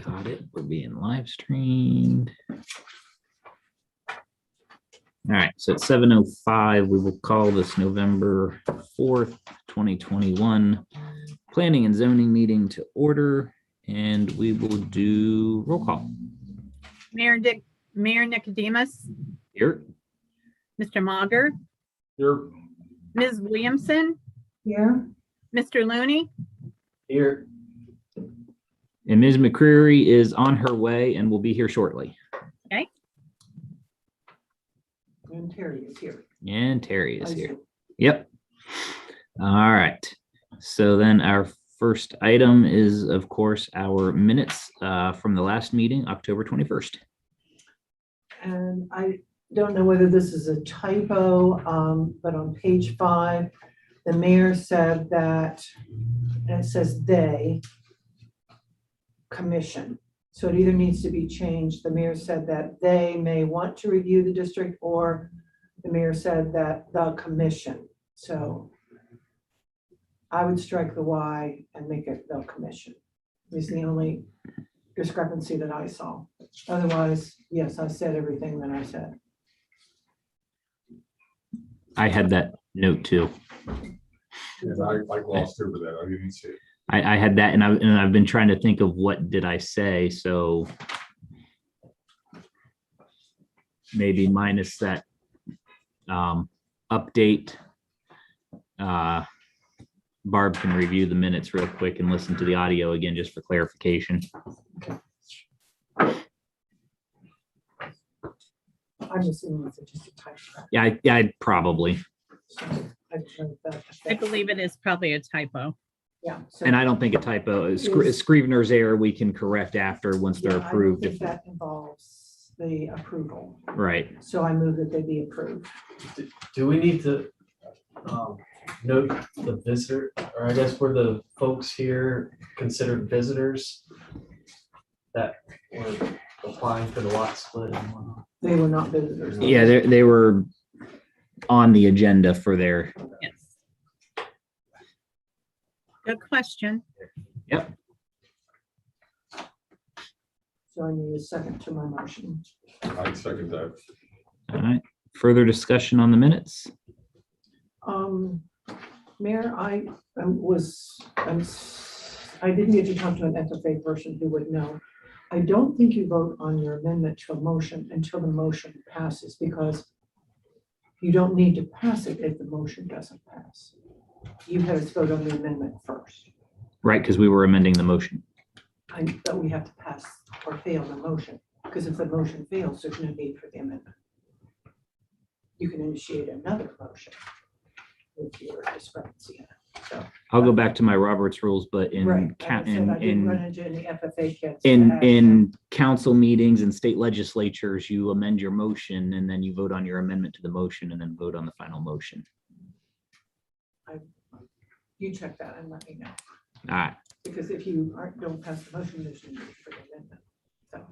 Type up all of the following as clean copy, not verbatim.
Got it. We're being live streamed. All right, so at 7:05, we will call this November 4th, 2021 Planning and Zoning meeting to order, and we will do roll call. Mayor Nicodemus, Here. Mr. Mager, Here. Ms. Williamson, Here. Mr. Looney, Here. And Ms. McCreary is on her way and will be here shortly. And Terry is here. And Terry is I here. see. Yep. All right. So then our first item is, of course, our minutes from the last meeting, October 21st. And I don't know whether this is a typo, but on page 5, the mayor said that, and it says they commission. So it either needs to be changed. The mayor said that they may want to review the district, or the mayor said that the commission. So I would strike the Y and make it the commission. Is the only discrepancy that I saw. Otherwise, yes, I said everything that I said. I had that note too. Yeah, I glossed over that. I didn't see it. I had that, and I've been trying to think of what did I say. So maybe minus that update. Barb can review the minutes real quick and listen to the audio again just for clarification. I'm assuming it's just a typo. Yeah, I'd probably. So I think that- I believe it is probably a typo. Yeah. so- And I don't think a typo is Yes. Scrivener's error we can correct after once they're Yeah, I don't approved. think that involves the approval. Right. So I move that they be approved. Do we need to note the visitor, or I guess were the folks here considered visitors that were applying for the lot split and whatnot? They were not visitors. Yeah, they were on the agenda for their, Yes. Good question. yep. So I need a second to my motion. I second that. All right. Further discussion on the minutes? Mayor, I didn't get to talk to an FFA person who would know. I don't think you vote on your amendment to a motion until the motion passes, because you don't need to pass it if the motion doesn't pass. You had us vote on the amendment first. Right, because we were amending the motion. But we have to pass or fail the motion, because if the motion fails, there's no need for the amendment. You can initiate another motion with your discrepancy in it. So, I'll go back to my Roberts rules, but in right, like I said, I didn't run in into any FFA kids. in council meetings and state legislatures, you amend your motion and then you vote on your amendment to the motion and then vote on the final motion. You check that and let me know, All right. because if you don't pass the motion, there's no need for the amendment. So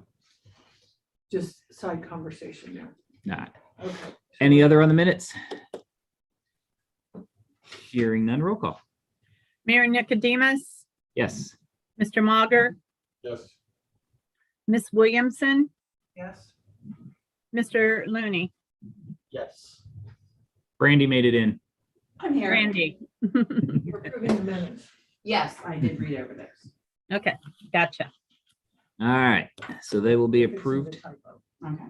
just side conversation there. All right. Okay. Any other on the minutes? Hearing none, roll call. Mayor Nicodemus, Yes. Mr. Mager, Yes. Ms. Williamson, Yes. Mr. Looney, Yes. Brandy made it in. I'm here. Randy. You're approving the minutes. Yes, I did read over those. Okay, gotcha. All right. So they will be Fixing the approved. typo. Okay.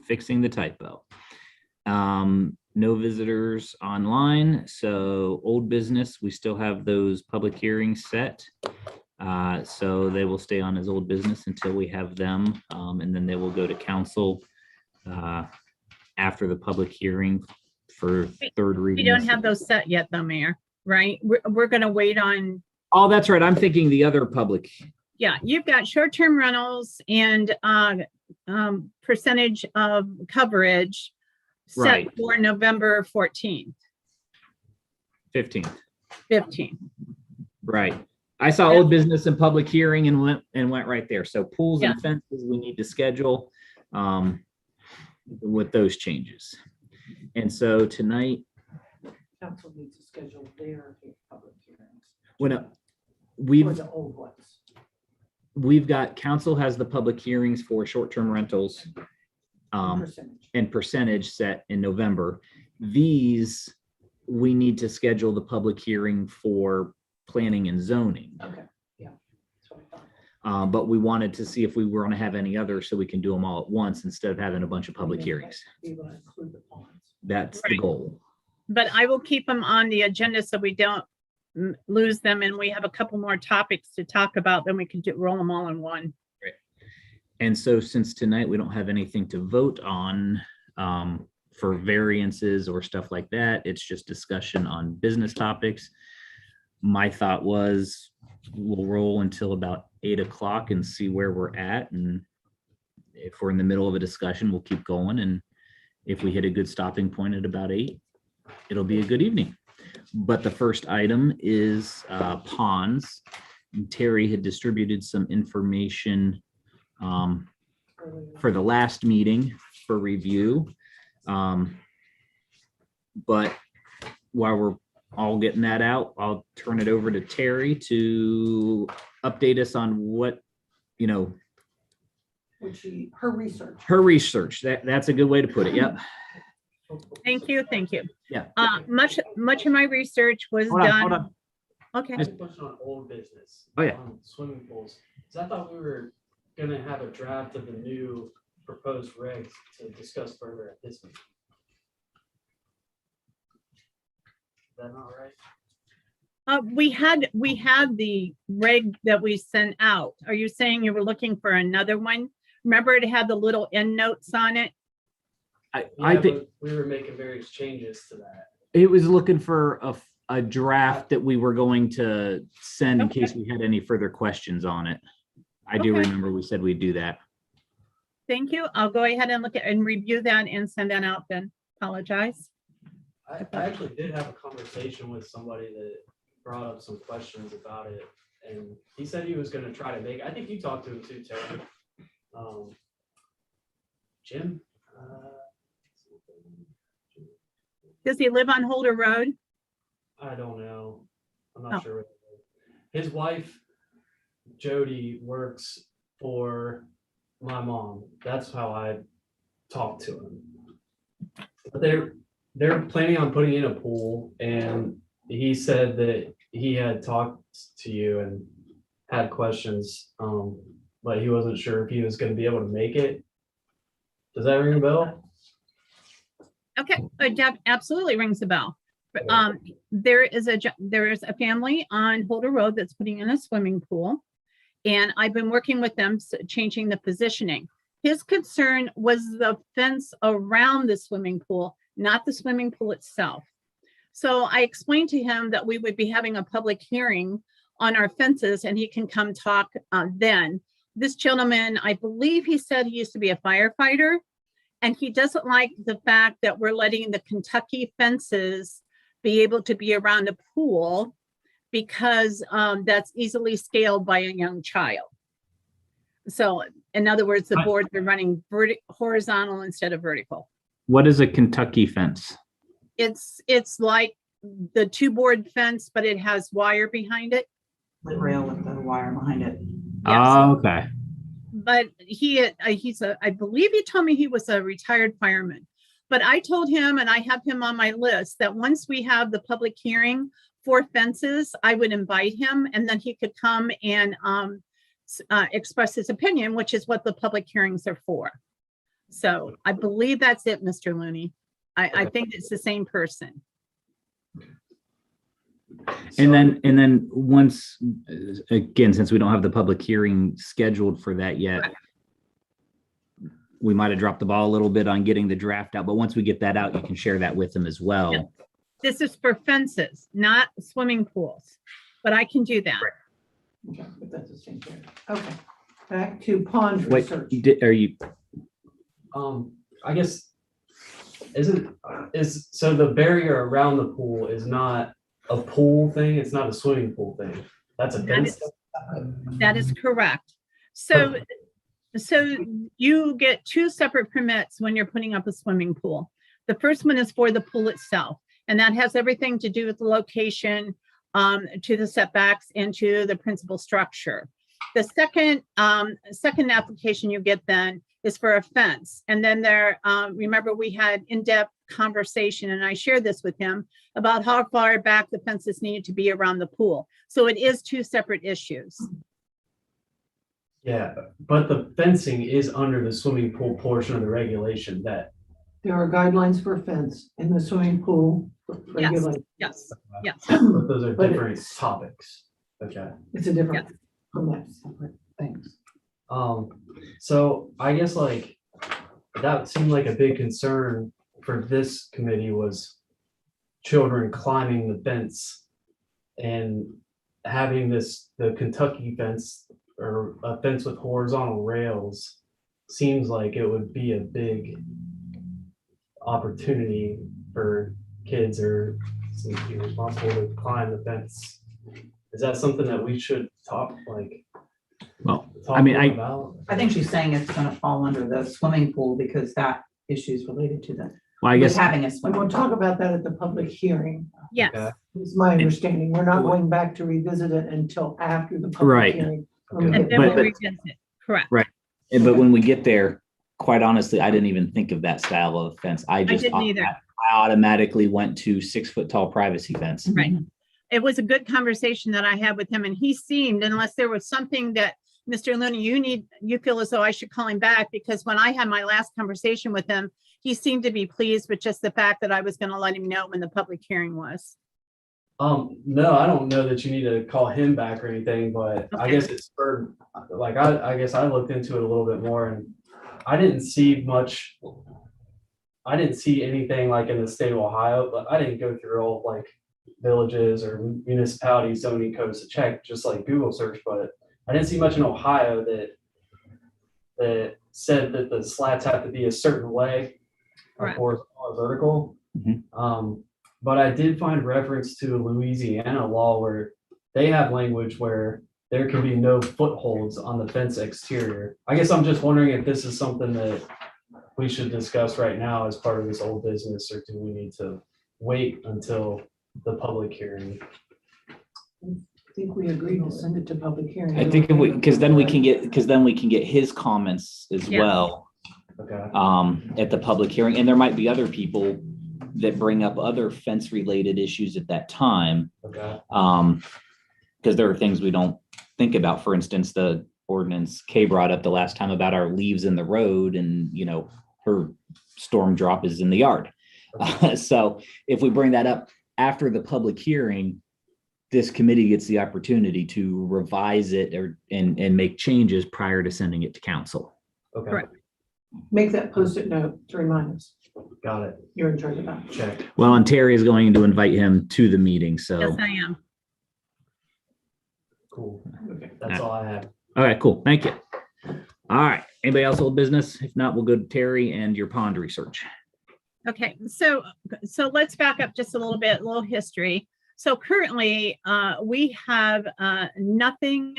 Fixing the typo. No visitors online, so old business, we still have those public hearings set. So they will stay on as old business until we have them, and then they will go to council after the public hearing for third We reading. don't have those set yet though, Mayor, right? We're gonna wait on, Oh, that's right. I'm thinking the other public. yeah, you've got short-term rentals and percentage of coverage Right. set for November 14th, 15th. 15th. Right. I saw old business and public hearing and went right there. So pools Yeah. and fences, we need to schedule with those changes. And so tonight, Council needs to schedule their public hearings when for we've, the old ones. we've got, council has the public hearings for short-term rentals Percentage. and percentage set in November. These, we need to schedule the public hearing for planning and zoning. Okay, yeah. That's what I thought. But we wanted to see if we were going to have any others so we can do them all at once instead of having a bunch of public Yeah. hearings. We will include the ponds. That's the Right. goal. But I will keep them on the agenda so we don't lose them, and we have a couple more topics to talk about, then we can roll them all in one. And so since tonight we don't have anything to vote on for variances or stuff like that, it's just discussion on business topics. My thought was we'll roll until about 8 o'clock and see where we're at. And if we're in the middle of a discussion, we'll keep going. And if we hit a good stopping point at about 8, it'll be a good evening. But the first item is ponds. Terry had distributed some information for the last meeting for review. But while we're all getting that out, I'll turn it over to Terry to update us on what, Her research. her research. That's a good way to put it. Yep. Thank you, thank you. Yeah. Much of my research was Hold on, hold done. on. Okay, I have a question on old business. Oh, yeah. on Swimming pools. So I thought we were gonna have a draft of the new proposed regs to discuss further at this meeting. Is that not right? we had the reg that we sent out. Are you saying you were looking for another one? Remember it had the little end notes on it? I Yeah, think but we were making various changes to that. it was looking for a draft that we were going to send in Okay. case we had any further questions on it. I do Okay. remember we said we'd do that. Thank you. I'll go ahead and look at and review that and send that out then. Apologize. I actually did have a conversation with somebody that brought up some questions about it. And he said he was gonna try to make, I think you talked to him too, Terry. Jim? Does he live on Holder Road? I don't know. I'm Oh. not sure. His wife, Jody, works for my mom. That's how I talked to him. But they're planning on putting in a pool, and he said that he had talked to you and had questions, but he wasn't sure if he was gonna be able to make it. Does that ring a bell? Okay, that absolutely rings a bell. But, there is a family on Holder Road that's putting in a swimming pool. And I've been working with them, changing the positioning. His concern was the fence around the swimming pool, not the swimming pool itself. So I explained to him that we would be having a public hearing on our fences and he can come talk then. This gentleman, I believe he said he used to be a firefighter. And he doesn't like the fact that we're letting the Kentucky fences be able to be around a pool because that's easily scaled by a young child. So in other words, the boards are running horizontal instead of vertical. What is a Kentucky fence? It's like the 2-board fence, but it has wire behind it. The rail with the wire behind it. Yes. Oh, okay. But I believe he told me he was a retired fireman. But I told him, and I have him on my list, that once we have the public hearing for fences, I would invite him and then he could come and express his opinion, which is what the public hearings are for. So I believe that's it, Mr. Looney. I think it's the same person. And then once, again, since we don't have the public hearing scheduled for that yet, we might have dropped the ball a little bit on getting the draft out, but once we get that out, you can share that with them as well. Yeah. This is for fences, not swimming pools, but I can do that. Okay, but that's the same thing. Okay, back to pond Wait, research. are you, I guess, so the barrier around the pool is not a pool thing, it's not a swimming pool thing. That's a That fence. That is correct. So you get 2 separate permits when you're putting up a swimming pool. The first one is for the pool itself, and that has everything to do with the location, to the setbacks and to the principal structure. The second application you get then is for a fence. And then remember we had in-depth conversation, and I shared this with him about how far back the fences needed to be around the pool. So it is two separate issues. Yeah, but the fencing is under the swimming pool portion of the regulation that, There are guidelines for fence in the swimming pool regulation. Yes, yes. but those are But different it's- topics. Okay. It's a different, permit, separate things. So I guess like, that seemed like a big concern for this committee was children climbing the fence and having the Kentucky fence or a fence with horizontal rails seems like it would be a big opportunity for kids or some be responsible to climb the fence. Is that something that we should talk Well, talk I mean, more I- about? I think she's saying it's gonna fall under the swimming pool because that issue is related to the, Well, I with guess, having a We swimming will pool. talk about that at the public hearing, Yes, Okay. is my understanding. We're not going back to revisit it until after the public Right. hearing. Okay. and then But- we'll revisit it. Correct. Right. but when we get there, quite honestly, I didn't even think of that style of fence. I just didn't either. I automatically went to 6 foot tall privacy fence. Right. It was a good conversation that I had with him, and he seemed, unless there was something that, Mr. Looney, you feel as though I should call him back, because when I had my last conversation with him, he seemed to be pleased with just the fact that I was gonna let him know when the public hearing was. No, I don't know that you need to call him back or anything, but I Okay. guess it spurred, like, I guess I looked into it a little bit more and I didn't see much. I didn't see anything like in the state of Ohio, but I didn't go through all of, like villages or municipality zoning codes to check, just like Google search, but I didn't see much in Ohio that said that the slats have to be a certain way, Correct. or vertical. Mhm. But I did find reference to a Louisiana law where they have language where there can be no footholds on the fence exterior. I guess I'm just wondering if this is something that we should discuss right now as part of this old business, or do we need to wait until the public hearing? I think we agreed to send it to public hearing. I think if we, because then we can get his comments as Yeah. well Okay, at the public hearing. And there might be other people that bring up other fence related issues at that time. okay, Because there are things we don't think about. For instance, the ordinance Kay brought up the last time about our leaves in the road, and her storm drop is in the yard. So if we bring that up after the public hearing, this committee gets the opportunity to revise it and make changes prior to sending it to council. okay, Correct. Make that post-it note to remind us. got it, You're in charge of that. check. Well, and Terry is going to invite him to the meeting. Yes, So, I am. Cool, Okay. that's all I have. okay, cool. Thank you. All right. Anybody else old business? If not, we'll go to Terry and your pond research. Okay, so let's back up just a little history. So currently, we have nothing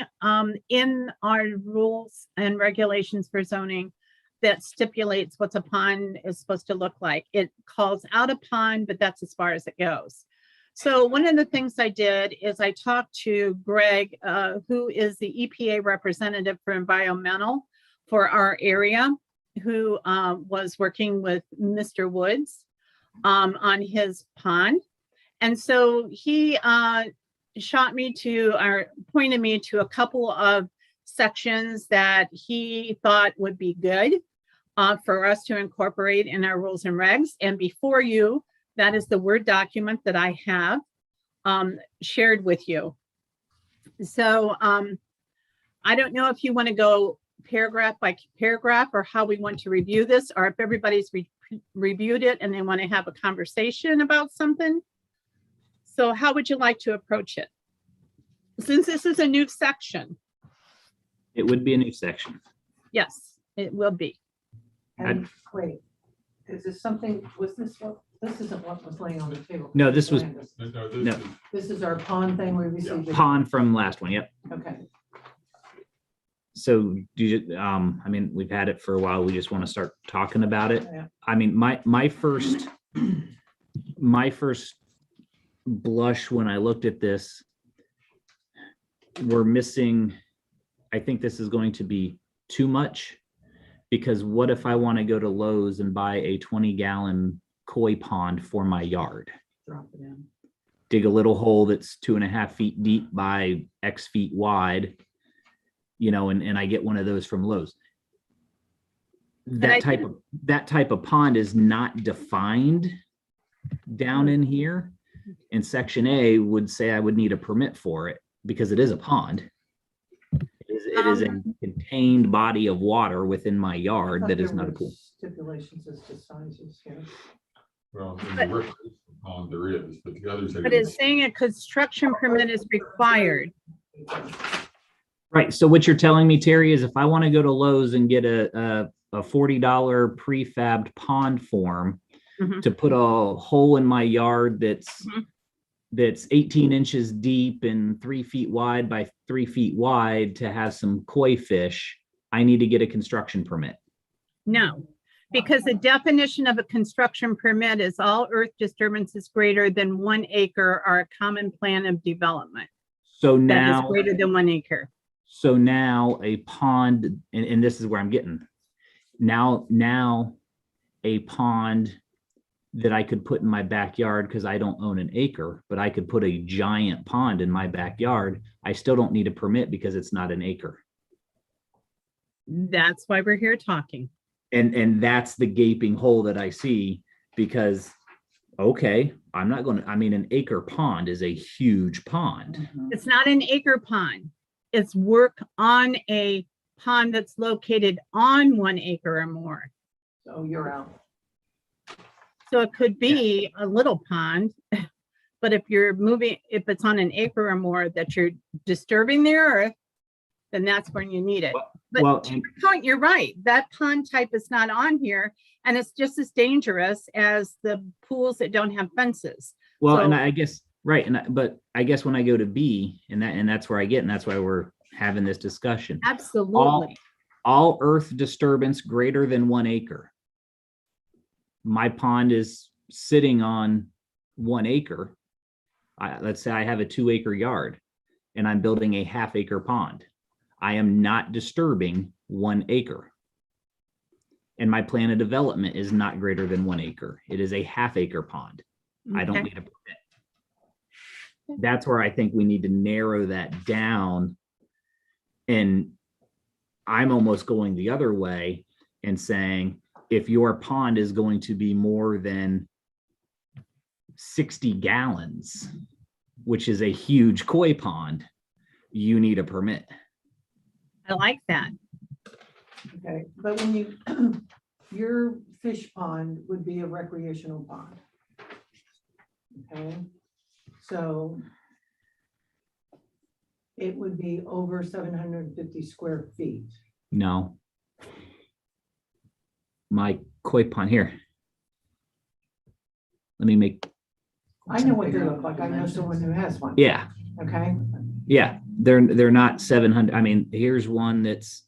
in our rules and regulations for zoning that stipulates what's a pond is supposed to look like. It calls out a pond, but that's as far as it goes. So one of the things I did is I talked to Greg, who is the EPA representative for environmental for our area, who was working with Mr. Woods on his pond. And so he pointed me to a couple of sections that he thought would be good for us to incorporate in our rules and regs. And before you, that is the Word document that I have shared with you. So I don't know if you want to go paragraph by paragraph or how we want to review this, or if everybody's reviewed it and they want to have a conversation about something. So how would you like to approach it? Since this is a new section, It would be a new section. yes, it will be. And wait, is this something, this isn't what was laying on the table. No, this was- No. This is our pond thing we received. Pond from last one. Yep. Okay. So do you, I mean, we've had it for a while. We just want to start talking about it. Yeah. I mean, my first blush when I looked at this, we're missing I think this is going to be too much. Because what if I want to go to Lowe's and buy a 20-gallon koi pond for my yard? Drop it in. Dig a little hole that's 2.5 feet deep by X feet wide, and I get one of those from Lowe's. I That type of pond is not defined down in here. And Section A would say I would need a permit for it because it is a pond. It is a contained body of water within my yard that is not a pool. Stipulations as to sizes here. Well, in the recreational pond there is, but the others. But it's saying a construction permit is required. Right. So what you're telling me, Terry, is if I want to go to Lowe's and get a $40 prefabbed pond form Mhm. to put a hole in my yard that's 18 inches deep and 3 feet wide by 3 feet wide to have some koi fish, I need to get a construction permit. No, because the definition of a construction permit is all earth disturbances greater than 1 acre are a common plan of development. So That is now, greater than 1 acre. a pond, and this is where I'm getting. Now a pond that I could put in my backyard because I don't own an acre, but I could put a giant pond in my backyard. I still don't need a permit because it's not an acre. That's why we're here talking. And that's the gaping hole that I see because, okay, an acre pond is a huge pond. Mhm. It's not an acre pond. It's work on a pond that's located on 1 acre or more. So you're out. So it could be a little pond, but if it's on an acre or more that you're disturbing the earth, then that's when you need it. Well, But to your point, you're right. That pond type is not on here, and it's just as dangerous as the pools that don't have fences. Well, and So- I guess, right, but I guess when I go to B, and that's where I get, and that's why we're having this discussion. Absolutely. All earth disturbance greater than 1 acre. My pond is sitting on 1 acre. Let's say I have a 2-acre yard and I'm building a 1/2 acre pond. I am not disturbing 1 acre. And my plan of development is not greater than 1 acre. It is a 1/2 acre pond. I don't Okay. need a permit. That's where I think we need to narrow that down. And I'm almost going the other way and saying, if your pond is going to be more than 60 gallons, which is a huge koi pond, you need a permit. I like that. Okay, but when you, your fish pond would be a recreational pond. Okay, so it would be over 750 square feet. No. My koi pond here. Let me make, I know what they look like. I know someone who has one. yeah, Okay, yeah, they're not 700. I mean, here's one that's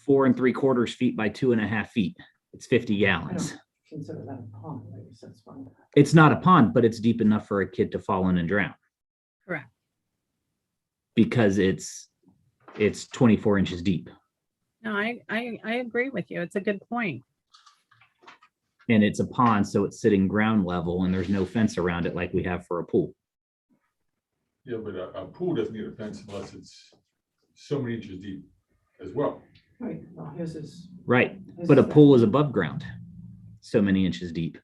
4 3/4 feet by 2.5 feet. It's 50 gallons. consider that a pond, I guess that's fine. It's not a pond, but it's deep enough for a kid to fall in and drown Correct. because it's 24 inches deep. No, I agree with you. It's a good point. And it's a pond, so it's sitting ground level and there's no fence around it like we have for a pool. Yeah, but a pool doesn't need a fence unless it's so many inches deep as well. Right, well, his is. Right, his but a is that. pool is above ground, so many inches deep.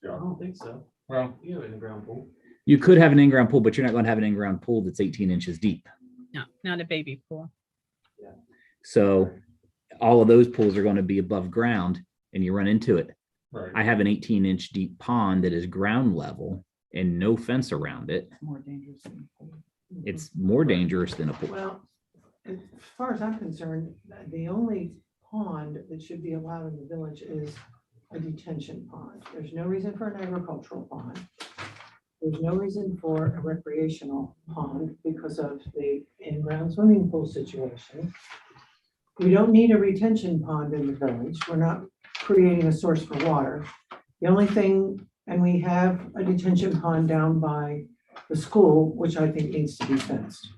I don't think so. Well, You have an in-ground pool. You could have an in-ground pool, but you're not going to have an in-ground pool that's 18 inches deep. No, not a baby pool. So all of those pools are going to be above ground and you run into it. right. I have an 18-inch deep pond that is ground level and no fence around it. It's more dangerous than a pool. It's more dangerous than a pool. Well, as far as I'm concerned, the only pond that should be allowed in the village is a detention pond. There's no reason for an agricultural pond. There's no reason for a recreational pond because of the in-ground swimming pool situation. We don't need a retention pond in the village. We're not creating a source for water. The only thing, and we have a detention pond down by the school, which I think needs to be fenced.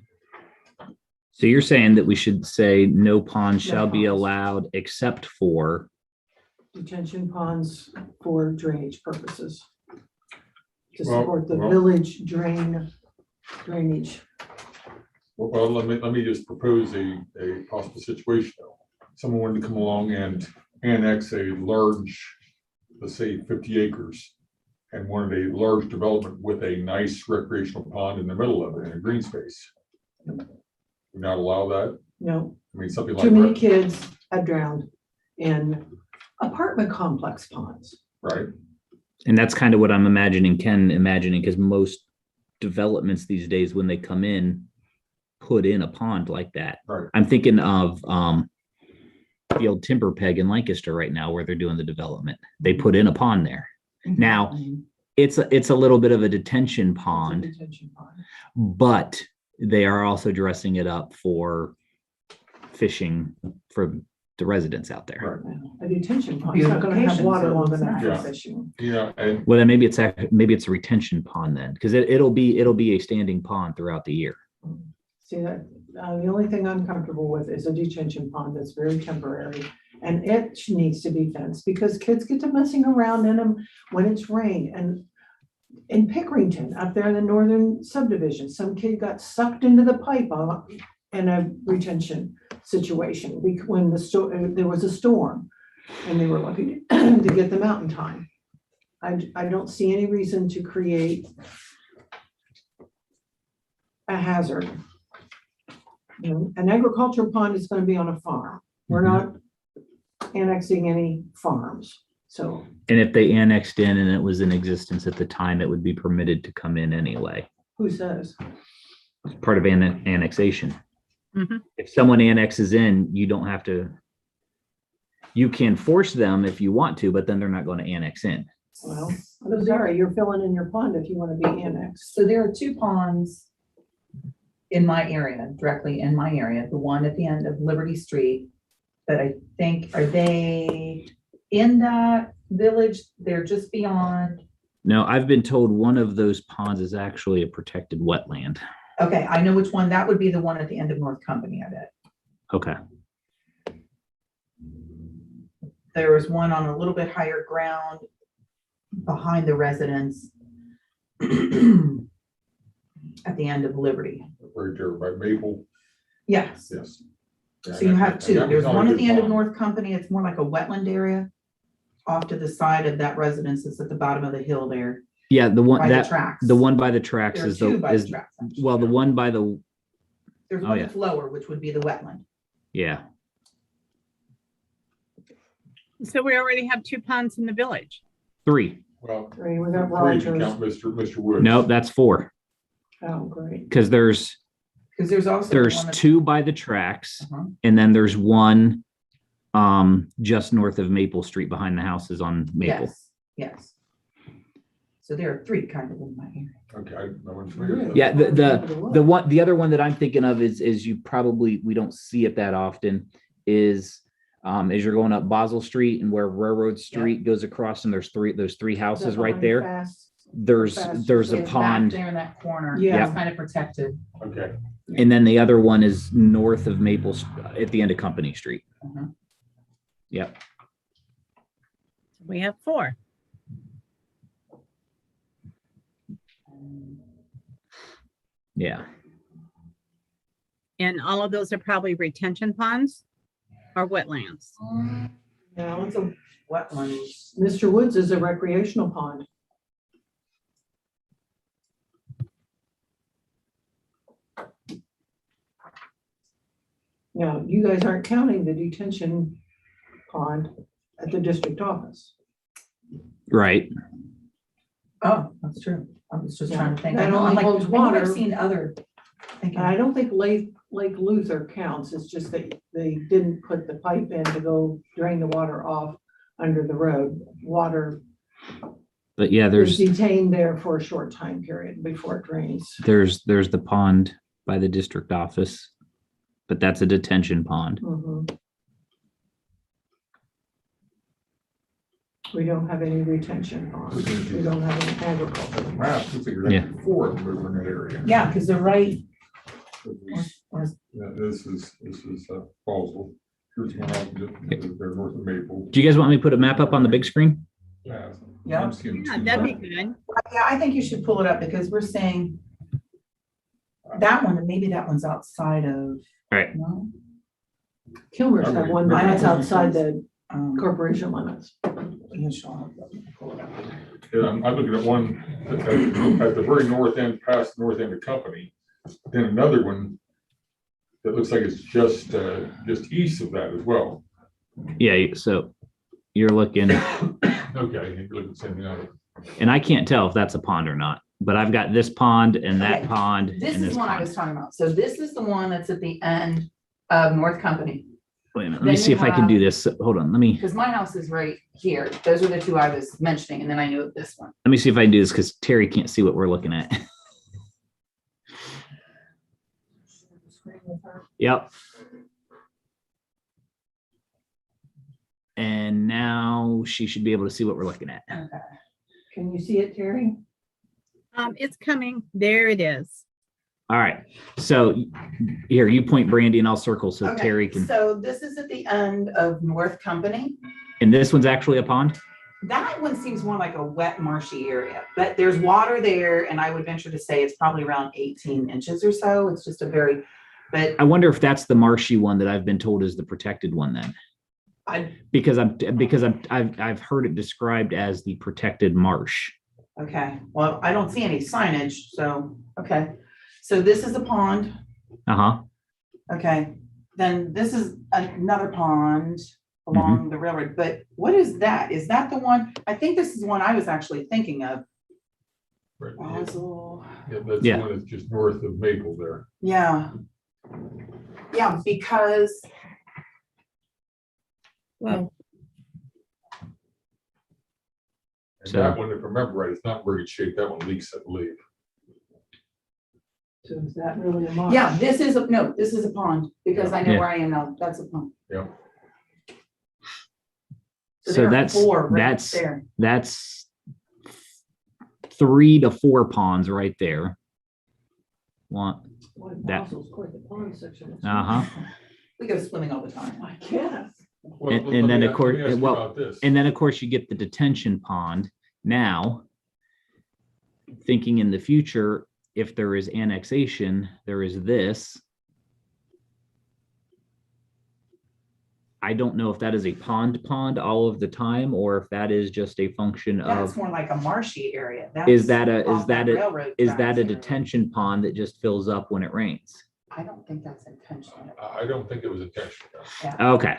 So you're saying that we should say no ponds No shall be ponds. allowed except for, Detention ponds for drainage purposes. To Well, support the well- village drainage. Well, let me just propose a possible situation. Someone wanted to come along and annex a large, let's say 50 acres, and wanted a large development with a nice recreational pond in the middle of it in a green space. Would not allow that? No, I mean, something too many like, kids have drowned in apartment complex ponds. right? and that's kind of what I'm imagining, Ken imagining, because most developments these days, when they come in, put in a pond like that. Right. I'm thinking of the old Timber Peg in Lancaster right now where they're doing the development. They put in a pond there. Now, it's a little bit of a detention It's a pond, detention pond. but they are also dressing it up for fishing for the residents out there. Right. A detention pond, it's not gonna have Beautification, water so long it's enough for nice. fishing. Yeah, and Well, then maybe it's a retention pond then, because it'll be a standing pond throughout the year. See that, the only thing I'm comfortable with is a detention pond that's very temporary. And it needs to be fenced because kids get to messing around in them when it's rain. And in Pickerington, up there in the northern subdivision, some kid got sucked into the pipe in a retention situation when there was a storm and they were lucky to get them out in time. I don't see any reason to create a hazard. You know, an agriculture pond is gonna be on a farm. We're not annexing any farms, so. And if they annexed in and it was in existence at the time, it would be permitted to come in anyway. Who says? It's part of annexation. Mhm. If someone annexes in, you don't have to. You can force them if you want to, but then they're not going to annex in. Well, I'm sorry, you're filling in your pond if you want to be annexed. So there are two ponds in my area, directly in my area, the one at the end of Liberty Street. That I think, are they in that village? They're just beyond. No, I've been told one of those ponds is actually a protected wetland. Okay, I know which one. That would be the one at the end of North Company, I bet. Okay. There was one on a little bit higher ground behind the residence at the end of Liberty. right there by Maple, Yes. yes. So you have two. That was There's not a one at good the end of pond. North Company. It's more like a wetland area. Off to the side of that residence. It's at the bottom of the hill there Yeah, the one by the that tracks. the one by the tracks There are is two the by the is tracks. actually. well the one by the There's oh, one yeah. that's lower, which would be the wetland. yeah. So we already have two ponds in the village. 3. Well, Three, we got three if you Rogers. count Mr. Woods. No, that's 4 Oh, great. because there's Because there's also. the there's one that's- 2 by the tracks Uh-huh. and then there's one just north of Maple Street behind the houses on Maple. Yes, yes. So there are 3 kind of in my area. Okay, no one's familiar with that. Yeah, the other one that I'm thinking of is we don't see it that often is as you're going up Basel Street and where Railroad Street goes across and there's those three houses right there. There's a It's back pond there in that corner. Yeah. It's kind of protected. Okay, and then the other one is north of Maple at the end of Company Street. Mhm. Yep. We have 4. Yeah. And all of those are probably retention ponds or wetlands. No, it's a, Wetlands. Mr. Woods is a recreational pond. Now, you guys aren't counting the detention pond at the district office. Right. Oh, that's true. I was just trying to think. That I know, only I'm like, holds I think I've water. seen other. thinking- And I don't think Lake Luther counts, it's just that they didn't put the pipe in to go drain the water off under the road. Water But yeah, is there's detained there for a short time period before it drains. there's the pond by the district office, but that's a detention pond. Mhm. We don't have any retention ponds, we don't have any agriculture. wow, we figured Yeah. out before we were in that area. Yeah, because they're right Yeah, this is Fallsville. Here's one out, they're north of Maple. Do you guys want me to put a map up on the big screen? Yeah. Yeah. I'm seeing Yeah, two. that'd be good. Yeah, I think you should pull it up because we're saying that one, and maybe that one's outside of, Right. no? Kilmer's have one, but that's outside the Um, corporation limits. yeah, sure, I'll pull it up. Yeah, I'm looking at one at the very north end, past the north end of Company. Then another one that looks like it's just east of that as well. Yeah, so you're looking, Okay, you look at the same thing. and I can't tell if that's a pond or not, but I've got this pond and that Okay, pond This and is this one I pond. was talking about. So this is the one that's at the end of North Company, Wait a minute, let me then see you if I can do this. Hold on, let me because my house is right here. Those are the two I was mentioning, and then I knew of this one. see if I can do this because Terry can't see what we're looking at. Yep. And now she should be able to see what we're looking at. Okay. Can you see it, Terry? It's coming. There it is. All right, so here, you point Brandy and I'll circle so Okay, Terry can, So this is at the end of North Company. and this one's actually a pond? That one seems more like a wet marshy area, but there's water there, and I would venture to say it's probably around 18 inches or so. It's just a very, but I wonder if that's the marshy one that I've been told is the protected one then. Because I've heard it described as the protected marsh. okay, well, I don't see any signage, so, okay. So this is a pond, Uh-huh, okay, then this is another pond along the railroad, but what is that? Is that the one? I think this is one I was actually thinking of. Right. Basil. Yeah, that's the Yeah. one that's just north of Maple there. Yeah. Yeah, because, Well, And So- that one, if I remember right, it's not in very good shape. That one leaks, I believe. So is that really a marsh? yeah, this is a pond, because I know Yeah. where I am now. That's a pond. Yeah. so there are that's, four right that's, there. that's 3 to 4 ponds right there. One, Boy, that- Basil's quite the pond section. uh-huh. We go swimming all the time. I guess. Well, And- let and then, me- of course- let me ask you well, about this. And then, of course, you get the detention pond. Now, thinking in the future, if there is annexation, there is this. I don't know if that is a pond all of the time, or if that is just a function That's of, more like a marshy area. is That's that a, is off that a, railroad is that tracks a area. detention pond that just fills up when it rains? I don't think that's intentional. I don't think it was intentional. Okay.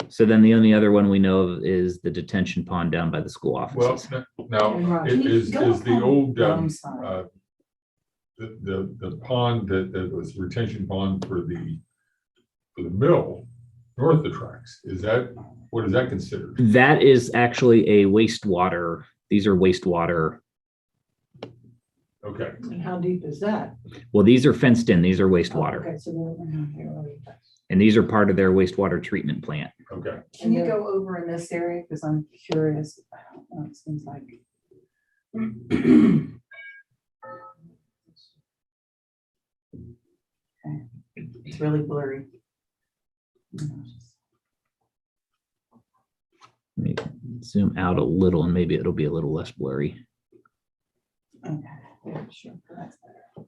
So then the only other one we know of is the detention pond down by the school Well, offices. now, And Roger. is Go the on old, Rome side. the pond that was retention pond for the mill, north of the tracks, what is that considered? That is actually a wastewater. These are wastewater. Okay, And how deep is that? Well, these are fenced in. These are Oh, wastewater. Okay, so they're- And these are part of their wastewater treatment plant. okay. Can you go over in this area? Because I'm curious. I don't know, it seems like. Okay, it's really blurry. Let me zoom out a little and maybe it'll be a little less blurry. Okay, yeah, sure, that's better.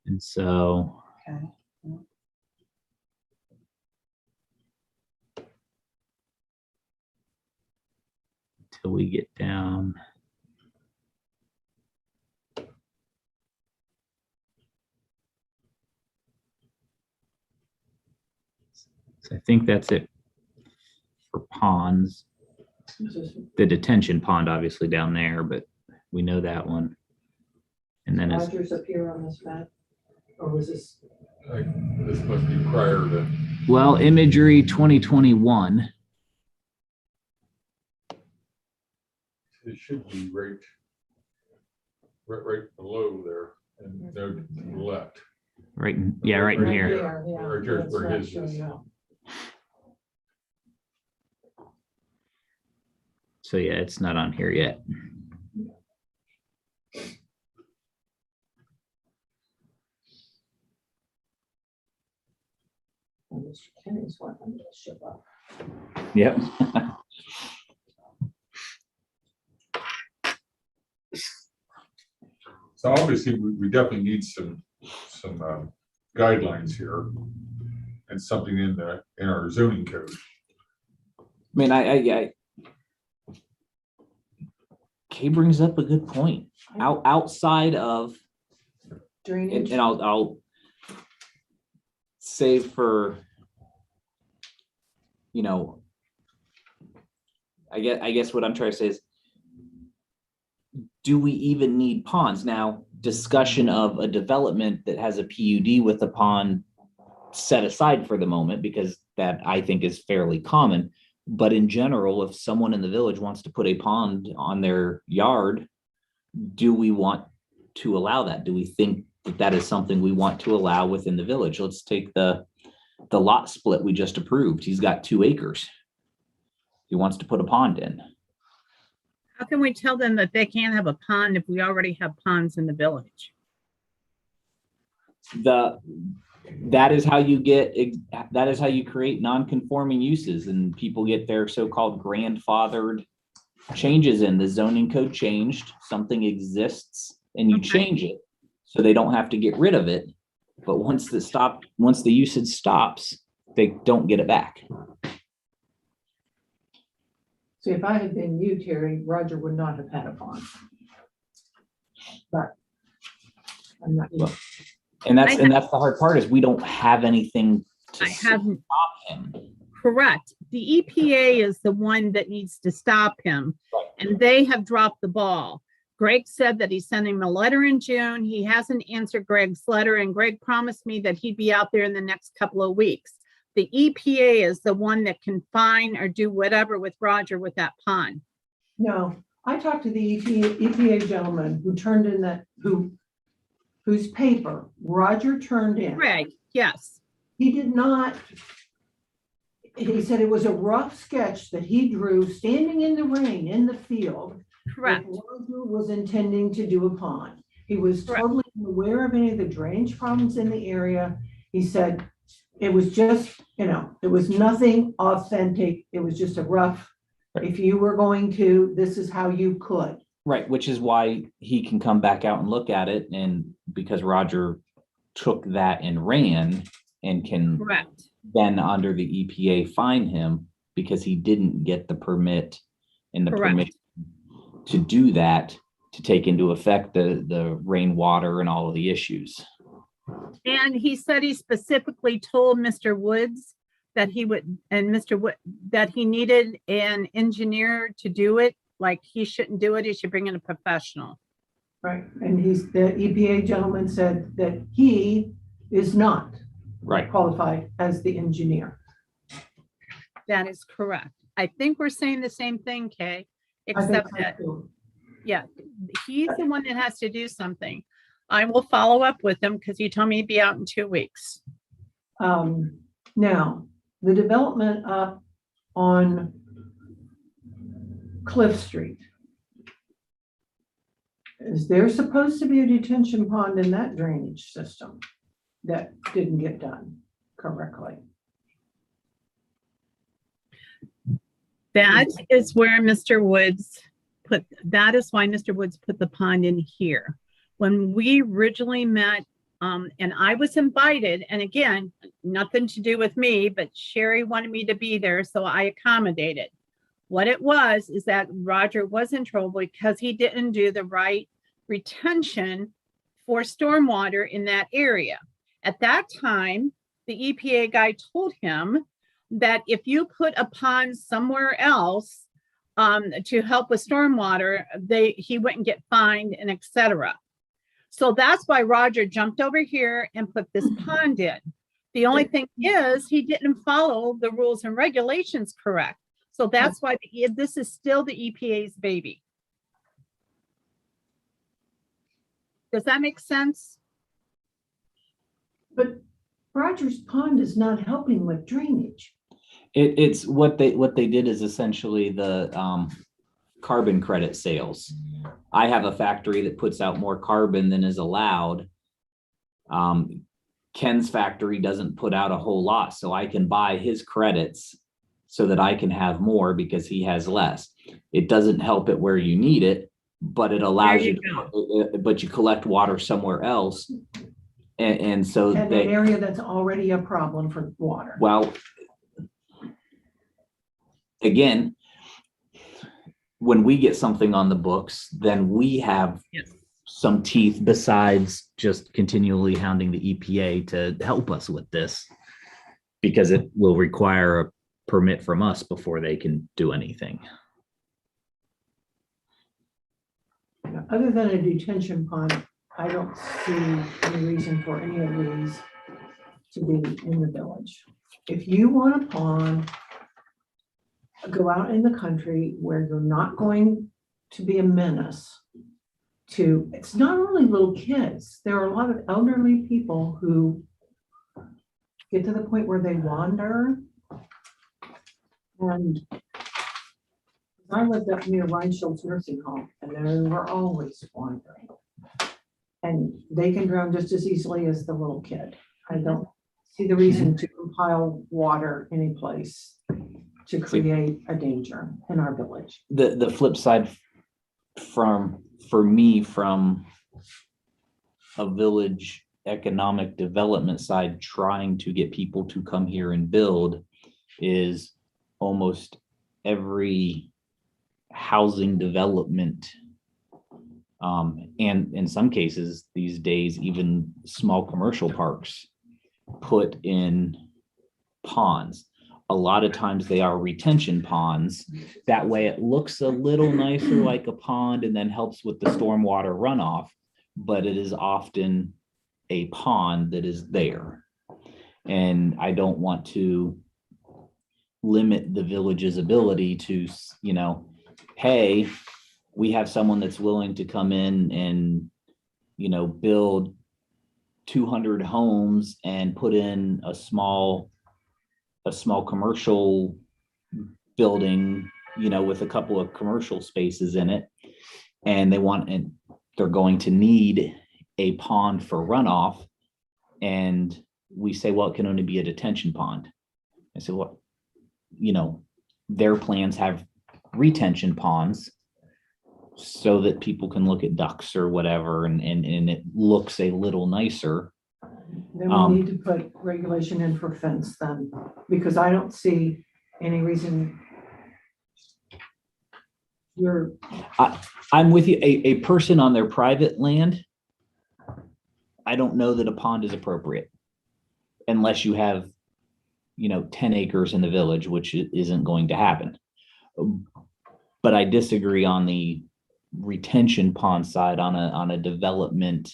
And so Okay. till we get down. So I think that's it for ponds. this is The detention pond obviously down there, but we know that one. And then it's, Rogers up here on this map? Or was this? This must be prior to, well, imagery 2021. it should be right below there and no to the left. Right, yeah, right in Right here. here. Yeah, Right here's that's where not his is. showing up. So yeah, it's not on here yet. Mr. Kenny's wanting to ship up. Yep. So obviously, we definitely need some guidelines here and something in our zoning code. I mean, I Kay brings up a good point. Outside of, Drainage. and I'll say for, you know, I guess what I'm trying to say is, do we even need ponds? Now, discussion of a development that has a PUD with a pond set aside for the moment, because that I think is fairly common. But in general, if someone in the village wants to put a pond on their yard, do we want to allow that? Do we think that that is something we want to allow within the village? Let's take the lot split we just approved. He's got 2 acres. He wants to put a pond in. How can we tell them that they can't have a pond if we already have ponds in the village? That is how you create non-conforming uses, and people get their so-called grandfathered changes in. The zoning code changed, something exists and you Okay. change it, so they don't have to get rid of it. But once the usage stops, they don't get it back. See, if I had been you, Terry, Roger would not have had a pond. But I'm not you. And that's the hard part, is we don't have anything to I have, stop him. correct. The EPA is the one that needs to stop him, and they have dropped the ball. Greg said that he sent him a letter in June. He hasn't answered Greg's letter, and Greg promised me that he'd be out there in the next couple of weeks. The EPA is the one that can fine or do whatever with Roger with that pond. No, I talked to the EPA gentleman who turned in whose paper Roger turned in. Greg, yes, He did not, he said it was a rough sketch that he drew standing in the rain in the field. correct. that Roger was intending to do a pond. He was Correct. totally unaware of any of the drainage problems in the area. He said it was just, it was nothing authentic. It was just a rough, if you were going to, this is how you could. Right, which is why he can come back out and look at it, and because Roger took that and ran, and can Correct. then under the EPA fine him because he didn't get the permit and the Correct. permit to do that, to take into effect the rainwater and all of the issues. And he said he specifically told Mr. Woods that he would, and Mr. Wood, that he needed an engineer to do it. Like, he shouldn't do it. He should bring in a professional. Right. And the EPA gentleman said that he is not Right. qualified as the engineer. That is correct. I think we're saying the same thing, Kay, I think except so that, too. yeah, he's the one that has to do something. I will follow up with him because he told me he'd be out in 2 weeks. Now, the development up on Cliff Street. Is there supposed to be a detention pond in that drainage system that didn't get done correctly? That is where Mr. Woods that is why Mr. Woods put the pond in here. When we originally met, and I was invited, and again, nothing to do with me, but Sherry wanted me to be there, so I accommodated. What it was is that Roger was in trouble because he didn't do the right retention for stormwater in that area. At that time, the EPA guy told him that if you put a pond somewhere else to help with stormwater, he wouldn't get fined and etc. So that's why Roger jumped over here and put this pond in. The only thing is he didn't follow the rules and regulations correct. So that's why this is still the EPA's baby. Does that make sense? But Rogers Pond is not helping with drainage. It's what they did is essentially the carbon credit sales. I have a factory that puts out more carbon than is allowed. Ken's factory doesn't put out a whole lot, so I can buy his credits so that I can have more because he has less. It doesn't help it where you need it, but it allows There you, but you collect water somewhere else. And so And an they, area that's already a problem for water. well, again, when we get something on the books, then we have Yes. some teeth besides just continually hounding the EPA to help us with this, because it will require a permit from us before they can do anything. Other than a detention pond, I don't see any reason for any of these to be in the village. If you want a pond, go out in the country where you're not going to be a menace to, it's not only little kids, there are a lot of elderly people who get to the point where they wander. And I lived up near Rhine Schultz Nursing Home, and they were always wandering. And they can drown just as easily as the little kid. I don't see the reason to compile water any place to create a danger in our village. The flip side for me, from a village economic development side, trying to get people to come here and build, is almost every housing development, and in some cases these days, even small commercial parks put in ponds. A lot of times they are retention ponds. That way it looks a little nicer like a pond and then helps with the stormwater runoff, but it is often a pond that is there. And I don't want to limit the village's ability to, you know, hey, we have someone that's willing to come in and, you know, build 200 homes and put in a small commercial building, you know, with a couple of commercial spaces in it. And they're going to need a pond for runoff. And we say, well, it can only be a detention pond. I said, well, you know, their plans have retention ponds so that people can look at ducks or whatever, and it looks a little nicer. Then we need to put regulation in for fence then, because I don't see any reason. I'm with you. A person on their private land, I don't know that a pond is appropriate unless you have, you know, 10 acres in the village, which isn't going to happen. But I disagree on the retention pond side, on a development,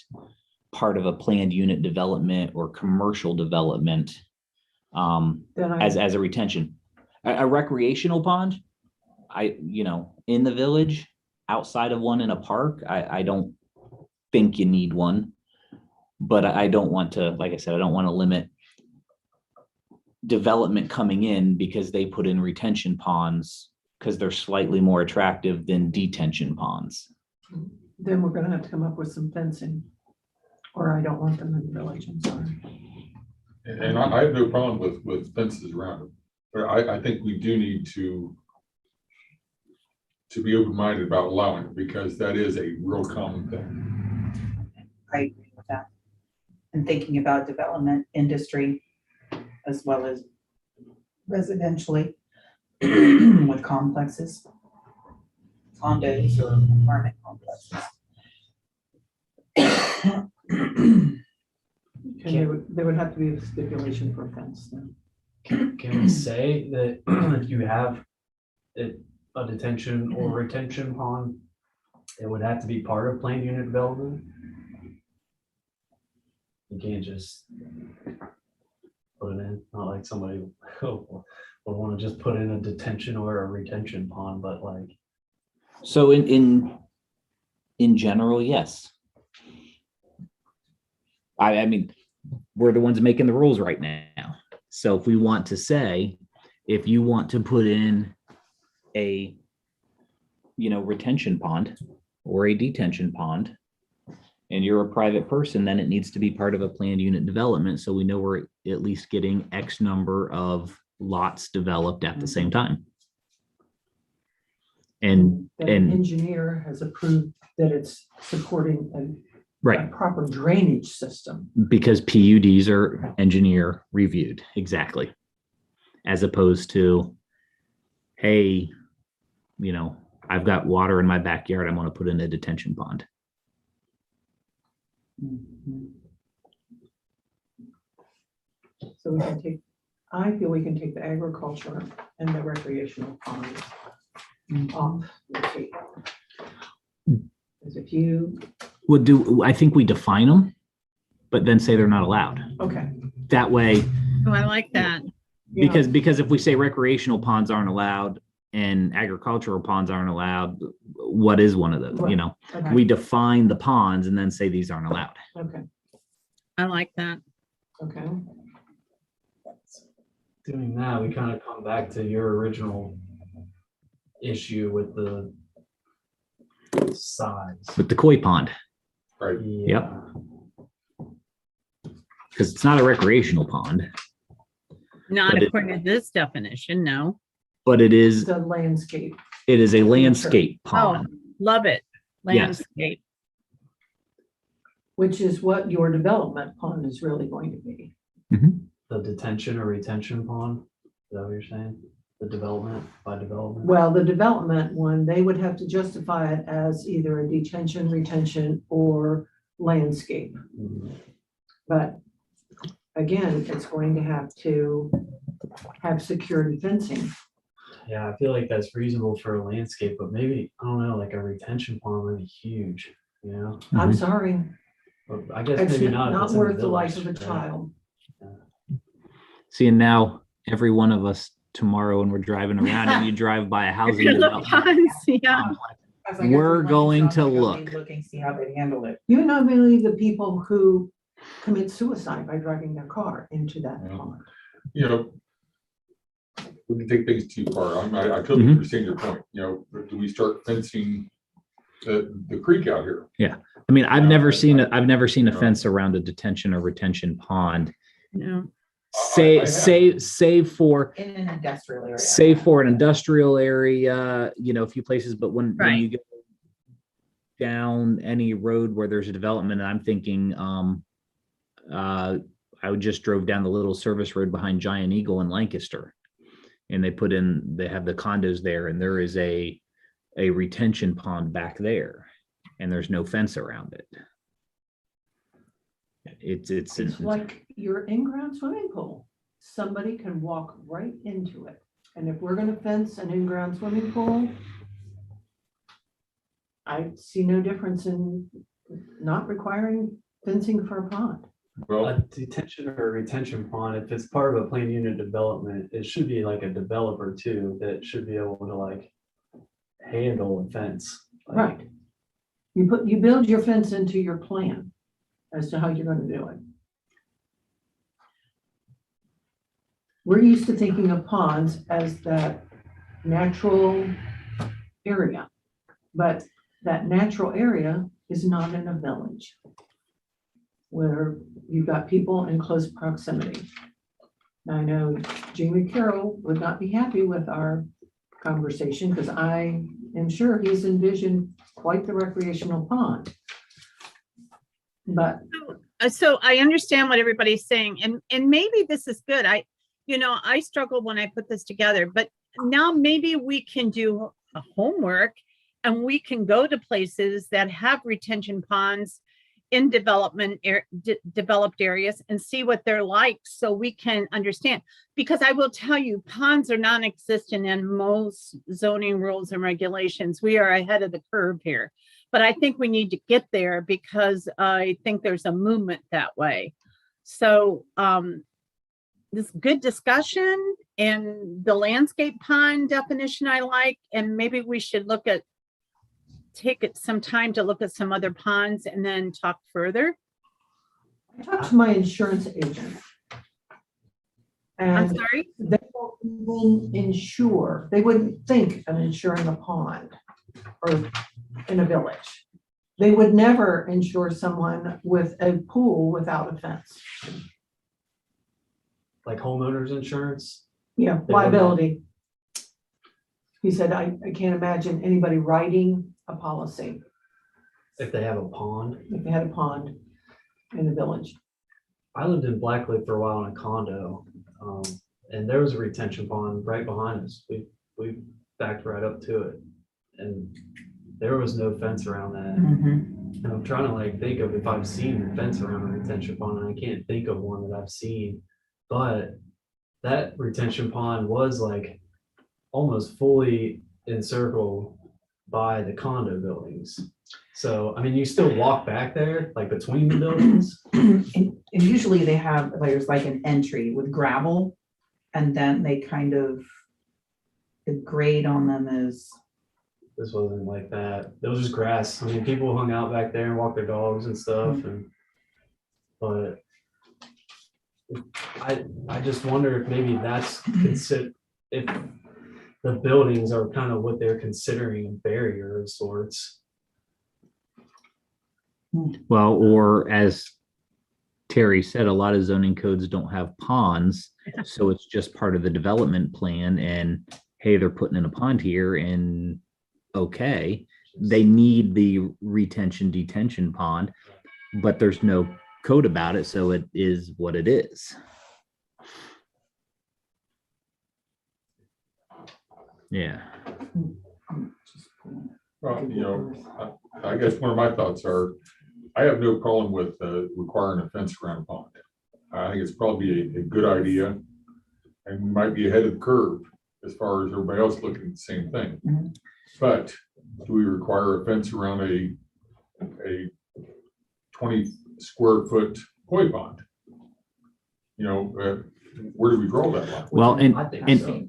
part of a planned unit development or commercial development, as a retention. A recreational pond, in the village, outside of one in a park, I don't think you need one. But I don't want to, like I said, I don't want to limit development coming in because they put in retention ponds, because they're slightly more attractive than detention ponds. Then we're gonna have to come up with some fencing, or I don't want them in the village, I'm sorry. And I have no problem with fences around it. But I think we do need to be open-minded about allowing it, because that is a real common thing. I agree with that. And thinking about development, industry, as well as residentially with complexes, condos or apartment complexes. And there would have to be a stipulation for a fence then. Can we say that if you have a detention or retention pond, it would have to be part of planned unit development? You can't just put it in, not like somebody would want to just put in a detention or a retention pond, but like. So in general, yes. I mean, we're the ones making the rules right now. So if we want to say, if you want to put in a, retention pond or a detention pond, and you're a private person, then it needs to be part of a planned unit development. So we know we're at least getting X number of lots developed at the same time. And, that an and, engineer has approved that it's supporting a right, proper drainage system. because PUDs are engineer reviewed, exactly. As opposed to, hey, you know, I've got water in my backyard, I'm gonna put in a detention pond. So we can take, I feel we can take the agriculture and the recreational ponds off the table. Because if you, I think we define them, but then say they're not allowed. okay. That way, Oh, I like that. you know, because if we say recreational ponds aren't allowed and agricultural ponds aren't allowed, what is one of those, you know? okay, We define the ponds and then say these aren't allowed. okay, I like that. okay. Doing that, we kind of come back to your original issue with the size. With the koi pond, Right. Yep. because it's not a recreational pond, Not But it- according to this definition, no. but it is The landscape, a landscape Oh, pond. love it. Yes. Landscape. which is what your development pond is really going to be. The detention or retention pond, is that what you're saying? The development by development? Well, the development one, they would have to justify it as either a detention, retention, or landscape. Mhm. But again, it's going to have security fencing. Yeah, I feel like that's reasonable for a landscape, but maybe, I don't know, like a retention pond would be huge, you know? I'm Mhm. sorry, But I guess it's maybe not. if not it's in worth the life of a village, right? child. See, and now every one of us tomorrow when we're driving around and you drive by a housing Look, development. ponds, yeah. As I go We're through going Lincoln, to I'm gonna be look. Looking, see how they handle it. You not believe the people who commit suicide by driving their car into that Yeah. pond. You know, we can take things too far. I totally Mhm. understand your point. You know, do we start fencing the creek out here? I mean, I've Yeah, never seen a Yeah. fence around a detention or retention pond. No. Say, I have. save for In an industrial area. save for an industrial area, you know, a few places, but when Right. you go down any road where there's a development, I'm thinking, I just drove down the little service road behind Giant Eagle in Lancaster. And they have the condos there and there is a retention pond back there and there's no fence around it. It's It's like your in-ground swimming pool. Somebody can walk right into it. And if we're gonna fence an in-ground swimming pool, I see no difference in not requiring fencing for a pond. Well, A detention or retention pond, if it's part of a planned unit development, it should be like a developer too, that should be able to like handle a fence. Like, Right. You build your fence into your plan as to how you're gonna do it. We're used to thinking of ponds as that natural area, but that natural area is not in a village where you've got people in close proximity. Now, I know Jamie Carroll would not be happy with our conversation because I am sure he's envisioned quite the recreational pond. But So I understand what everybody's saying, and maybe this is good. I struggled when I put this together, but now maybe we can do a homework and we can go to places that have retention ponds in developed areas and see what they're like so we can understand. Because I will tell you, ponds are non-existent in most zoning rules and regulations. We are ahead of the curve here. But I think we need to get there because I think there's a movement that way. So this good discussion and the landscape pond definition I like, and maybe we should take some time to look at some other ponds and then talk further. I talked to my insurance agent. I'm And sorry. they won't even insure, they wouldn't think of insuring a pond or in a village. They would never insure someone with a pool without a fence. Like homeowners insurance? Yeah, They would not. liability. He said, I can't imagine anybody writing a policy If they have a pond. if they had a pond in the village. I lived in Black Lake for a while in a condo, and there was a retention pond right behind us. We backed right up to it. And there was no fence around that. Mhm. And I'm trying to like think of if I've seen a fence around a retention pond, and I can't think of one that I've seen. But that retention pond was like almost fully encircled by the condo buildings. So, I mean, you still walk back there, like between the buildings. And usually they have, like, there's like an entry with gravel, and then they kind of, the grade on them is, This wasn't like that. There was just grass. I mean, people hung out back there and walked their dogs and stuff, and but I just wonder if maybe that's if the buildings are kind of what they're considering a barrier of sorts. Well, or as Terry said, a lot of zoning codes don't have ponds, so it's just part of the development plan and hey, they're putting in a pond here and okay, they need the retention detention pond, but there's no code about it, so it is what it is. Yeah. Well, you know, I guess one of my thoughts are, I have no problem with requiring a fence around a pond. I think it's probably a good idea, and we might be ahead of the curve as far as everybody else looking at the same thing. Mhm. But do we require a fence around a 20 square foot koi pond? You know, where do we draw that line? Well, and I think and- so.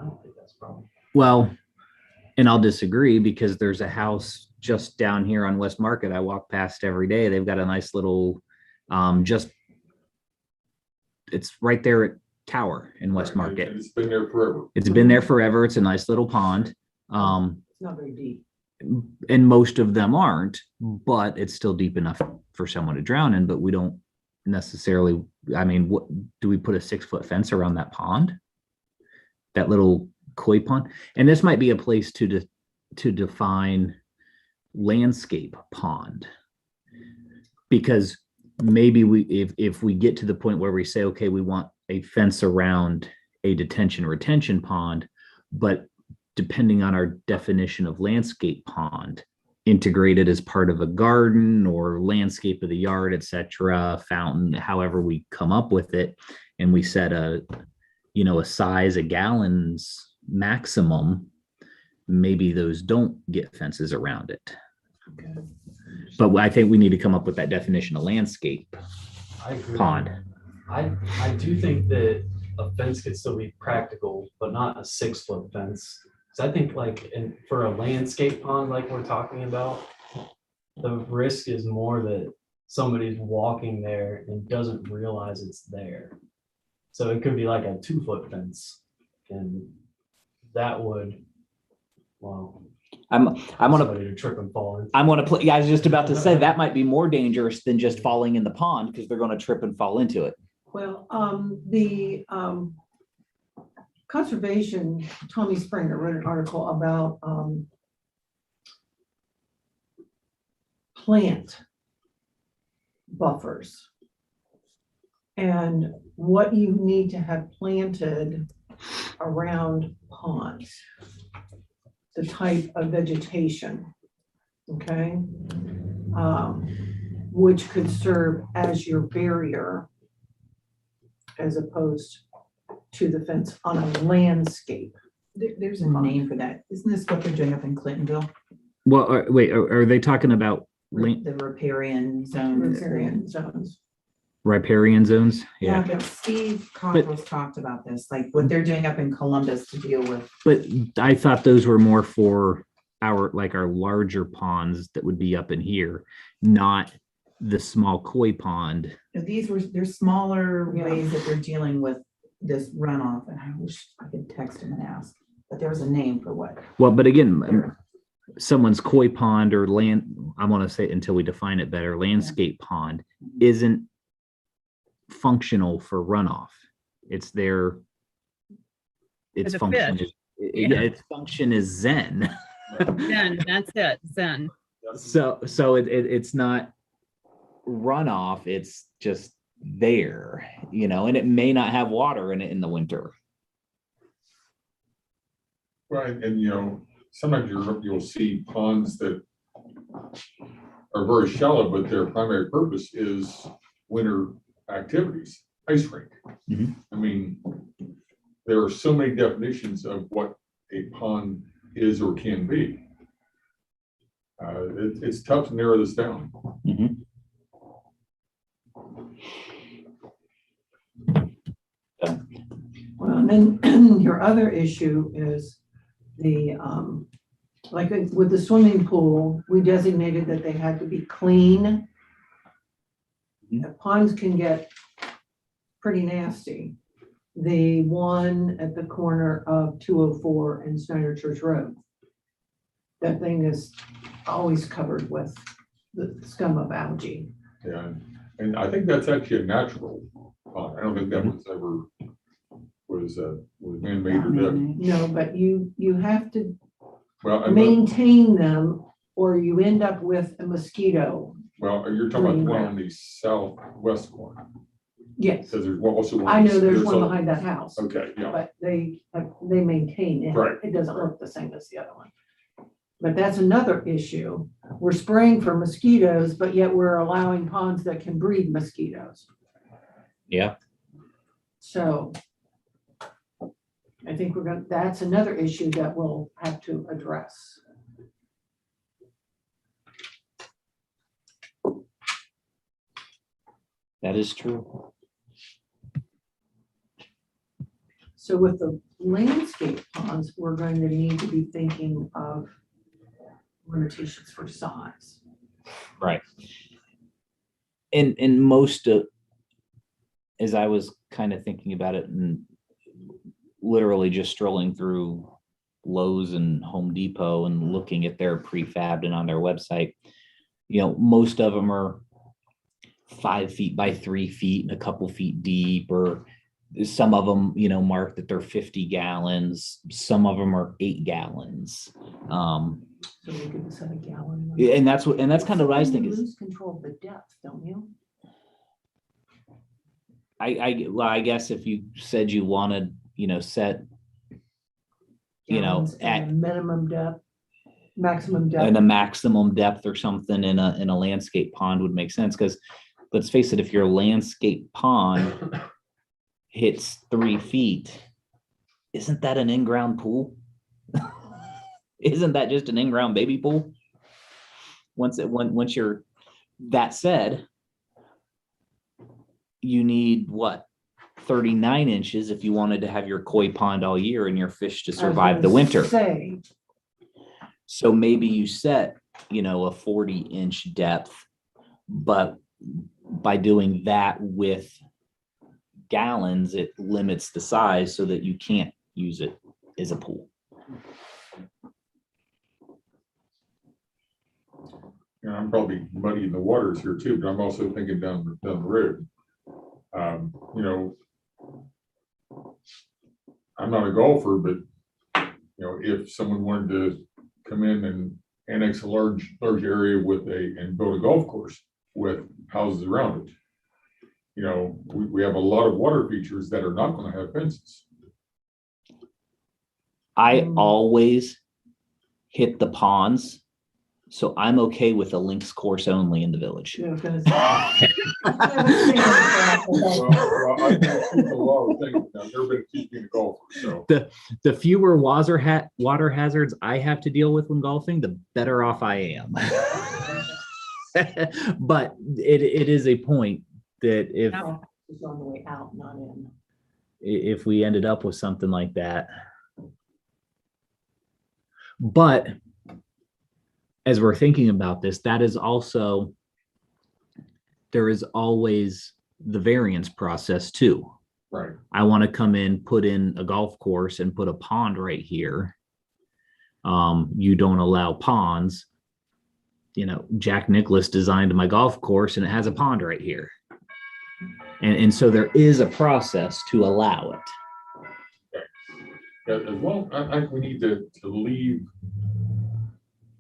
I don't think that's a problem. well, and I'll disagree because there's a house just down here on West Market I walk past every day. They've got a nice little, it's right there at Tower in West Right, Market. and it's been there forever. It's been there forever. It's a nice little pond. It's not very deep. And most of them aren't, but it's still deep enough for someone to drown in, but we don't necessarily, I mean, what, do we put a 6-foot fence around that pond? That little koi pond? And this might be a place to define landscape pond. Because maybe if we get to the point where we say, okay, we want a fence around a detention retention pond, but depending on our definition of landscape pond, integrated as part of a garden or landscape of the yard, etc., fountain, however we come up with it, and we set a size, a gallons maximum, maybe those don't get fences around it. But I think we need to come up with that definition of landscape I agree. pond. I do think that a fence could still be practical, but not a 6-foot fence. So I think like for a landscape pond, like we're talking about, the risk is more that somebody's walking there and doesn't realize it's there. So it could be like a 2-foot fence, and that would, well, I'm gonna somebody to trip and fall into. I'm gonna play. I was just about to say that might be more dangerous than just falling in the pond because they're gonna trip and fall into it. Well, the conservation, Tommy Springer wrote an article about plant buffers and what you need to have planted around ponds, the type of vegetation, okay? Which could serve as your barrier as opposed to the fence on a landscape. there's a name for that. Isn't this what they're doing up in Clintonville? Well, wait, are they talking about The riparian zones. Riparian zones. riparian zones? Yeah, Yeah, but Steve Cockles talked about this, like what they're doing up in Columbus to deal with. but I thought those were more for our larger ponds that would be up in here, not the small koi pond. They're smaller Yeah. ways that they're dealing with this runoff, and I wish I could text him and ask, but there was a name for what. Well, but again, someone's koi pond or I want to say until we define it better, landscape pond isn't functional for runoff. It's their, its As a function fish. is, Yeah. yeah, its function is zen. Zen, that's it, Zen. So it's not runoff, it's just there, and it may not have water in it in the winter. Right, and sometimes you'll see ponds that are very shallow, but their primary purpose is winter activities, ice rink. Mhm. I mean, there are so many definitions of what a pond is or can be. It's tough to narrow this down. Mhm. Well, and then your other issue is the, like with the swimming pool, we designated that they had to be clean. The ponds can get pretty nasty. The one at the corner of 204 and Snyder Church Road, that thing is always covered with the scum of algae. Yeah, and I think that's actually a natural pond. I don't think that was ever was man-made or done. No, but you have to Well, maintain them or you end up with a mosquito. you're talking about the one on the southwest corner. Yes, Because there's also one. I know there's one a- behind that house, Okay, yeah, but they maintain it. Right. It doesn't look the same as the other one. But that's another issue. We're spraying for mosquitoes, but yet we're allowing ponds that can breed mosquitoes. Yeah. So I think that's another issue that we'll have to address. That is true. So with the landscape ponds, we're going to need to be thinking of limitations for size. Right. And most of, as I was kind of thinking about it and literally just strolling through Lowe's and Home Depot and looking at their prefabbed and on their website, most of them are 5 feet by 3 feet and a couple feet deep, or some of them, mark that they're 50 gallons. Some of them are 8 gallons. So we could just have a gallon. And that's kind of what I was You thinking. lose control of the depth, don't you? I guess if you said you wanted, set, Gallons and a minimum depth, maximum depth. and a maximum depth or something in a landscape pond would make sense, because let's face it, if your landscape pond hits 3 feet, isn't that an in-ground pool? Isn't that just an in-ground baby pool? Once you're, that said, you need what, 39 inches if you wanted to have your koi pond all year and your fish to I was survive the gonna winter. Say, So maybe you set, a 40-inch depth, but by doing that with gallons, it limits the size so that you can't use it as a pool. I'm probably muddying the waters here too, but I'm also thinking down the road. I'm not a golfer, but if someone wanted to come in and annex a large area and build a golf course with houses around it, we have a lot of water features that are not going to have fences. I always hit the ponds, so I'm okay with a links course only in the village. I was gonna say. Well, I know a lot of things. I've never been accused of being a golfer, so. The fewer water hazards I have to deal with when golfing, the better off I am. But it is a point that It's on the way out, not in. if we ended up with something like that. But as we're thinking about this, that is also, there is always the variance process too. Right. I want to come in, put in a golf course and put a pond right here. You don't allow ponds. You know, Jack Nicklaus designed my golf course and it has a pond right here. And so there is a process to allow it. As well, I think we need to leave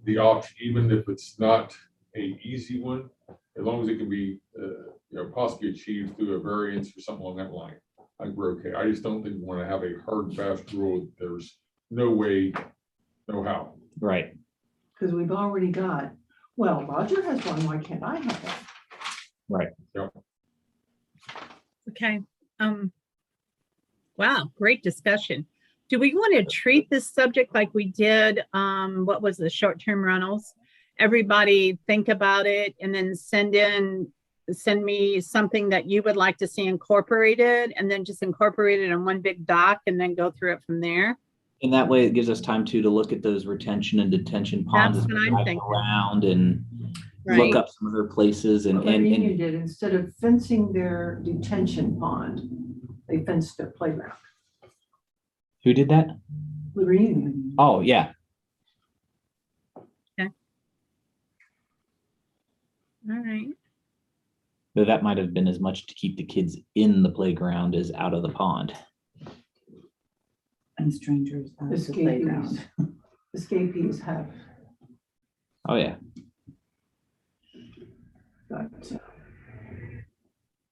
the option, even if it's not a easy one, as long as it can be, possibly achieved through a variance or something along that line. I think we're okay. I just don't think we want to have a hard and fast rule. There's no way, no how. Right. Because we've already got, well, Roger has one, why can't I have that? Right. Okay. Wow, great discussion. Do we want to treat this subject like we did, what was the short-term rentals? Everybody think about it and then send me something that you would like to see incorporated, and then just incorporate it in one big doc and then go through it from there? And that way it gives us time to look at those retention and detention ponds That's as what we I'm drive thinking. around and Right. look up some other places What and Union did, instead of fencing their detention pond, they fenced their playground. who did that? The Reunion. Oh, yeah. All right. Though that might have been as much to keep the kids in the playground as out of the pond. And strangers out of the playground. Escapees. Escapees have, Oh, yeah. but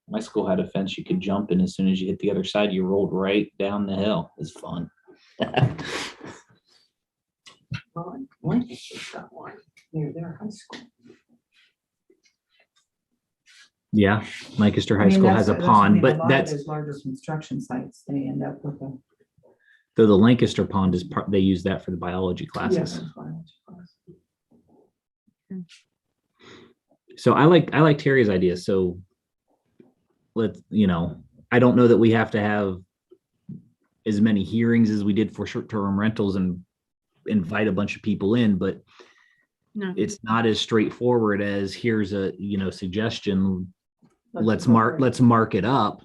My school had a fence you could jump in. As soon as you hit the other side, you rolled right down the hill. It was fun. well, Lancaster's got one near their high school. Yeah, Lancaster I High mean, School has a that's- I pond, mean, but lot of that's, those larger construction sites, they end up with a. though the Lancaster pond is part, they use that for the biology Yeah, classes. that's biology class. So I like Terry's idea. So I don't know that we have to have as many hearings as we did for short-term rentals and invite a bunch of people in, but No. it's not as straightforward as here's a, suggestion. Let's incorporate. mark it up.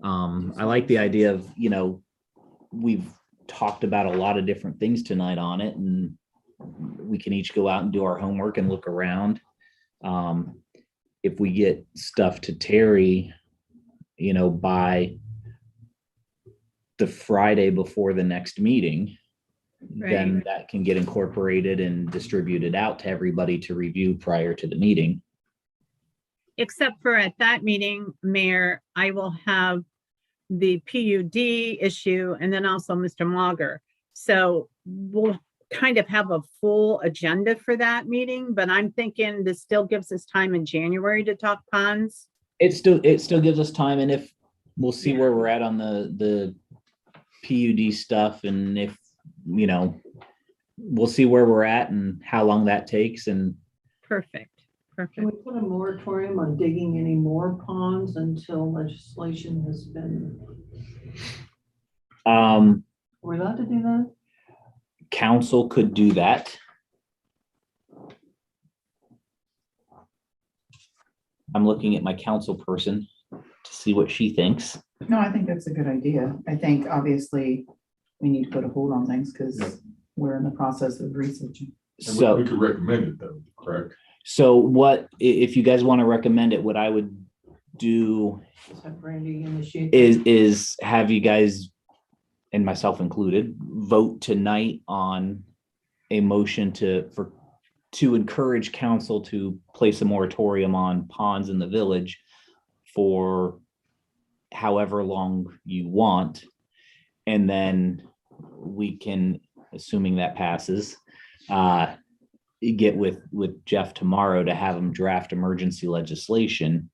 I like the idea of, we've talked about a lot of different things tonight on it, and we can each go out and do our homework and look around. If we get stuff to Terry, by the Friday before the next meeting, then that can get incorporated and distributed out to everybody to review prior to the meeting. Except for at that meeting, Mayor, I will have the PUD issue and then also Mr. Mauger. So we'll kind of have a full agenda for that meeting, but I'm thinking this still gives us time in January to talk ponds. It still gives us time, and if we'll see Yeah. where we're at on the PUD stuff, and if we'll see where we're at and how long that takes. And Perfect. Can Perfect. we put a moratorium on digging any more ponds until legislation has been, we're allowed to do that? council could do that. I'm looking at my council person to see what she thinks. No, I think that's a good idea. I think obviously we need to put a hold on things Yeah. because we're in the process of researching. And So. we could recommend it though, correct? So if you guys want to recommend it, what I would do Is that Brandy initiate? is have you guys, and myself included, vote tonight on a motion to encourage council to place a moratorium on ponds in the village for however long you want. And then we can, assuming that passes, get with Jeff tomorrow to have him draft emergency legislation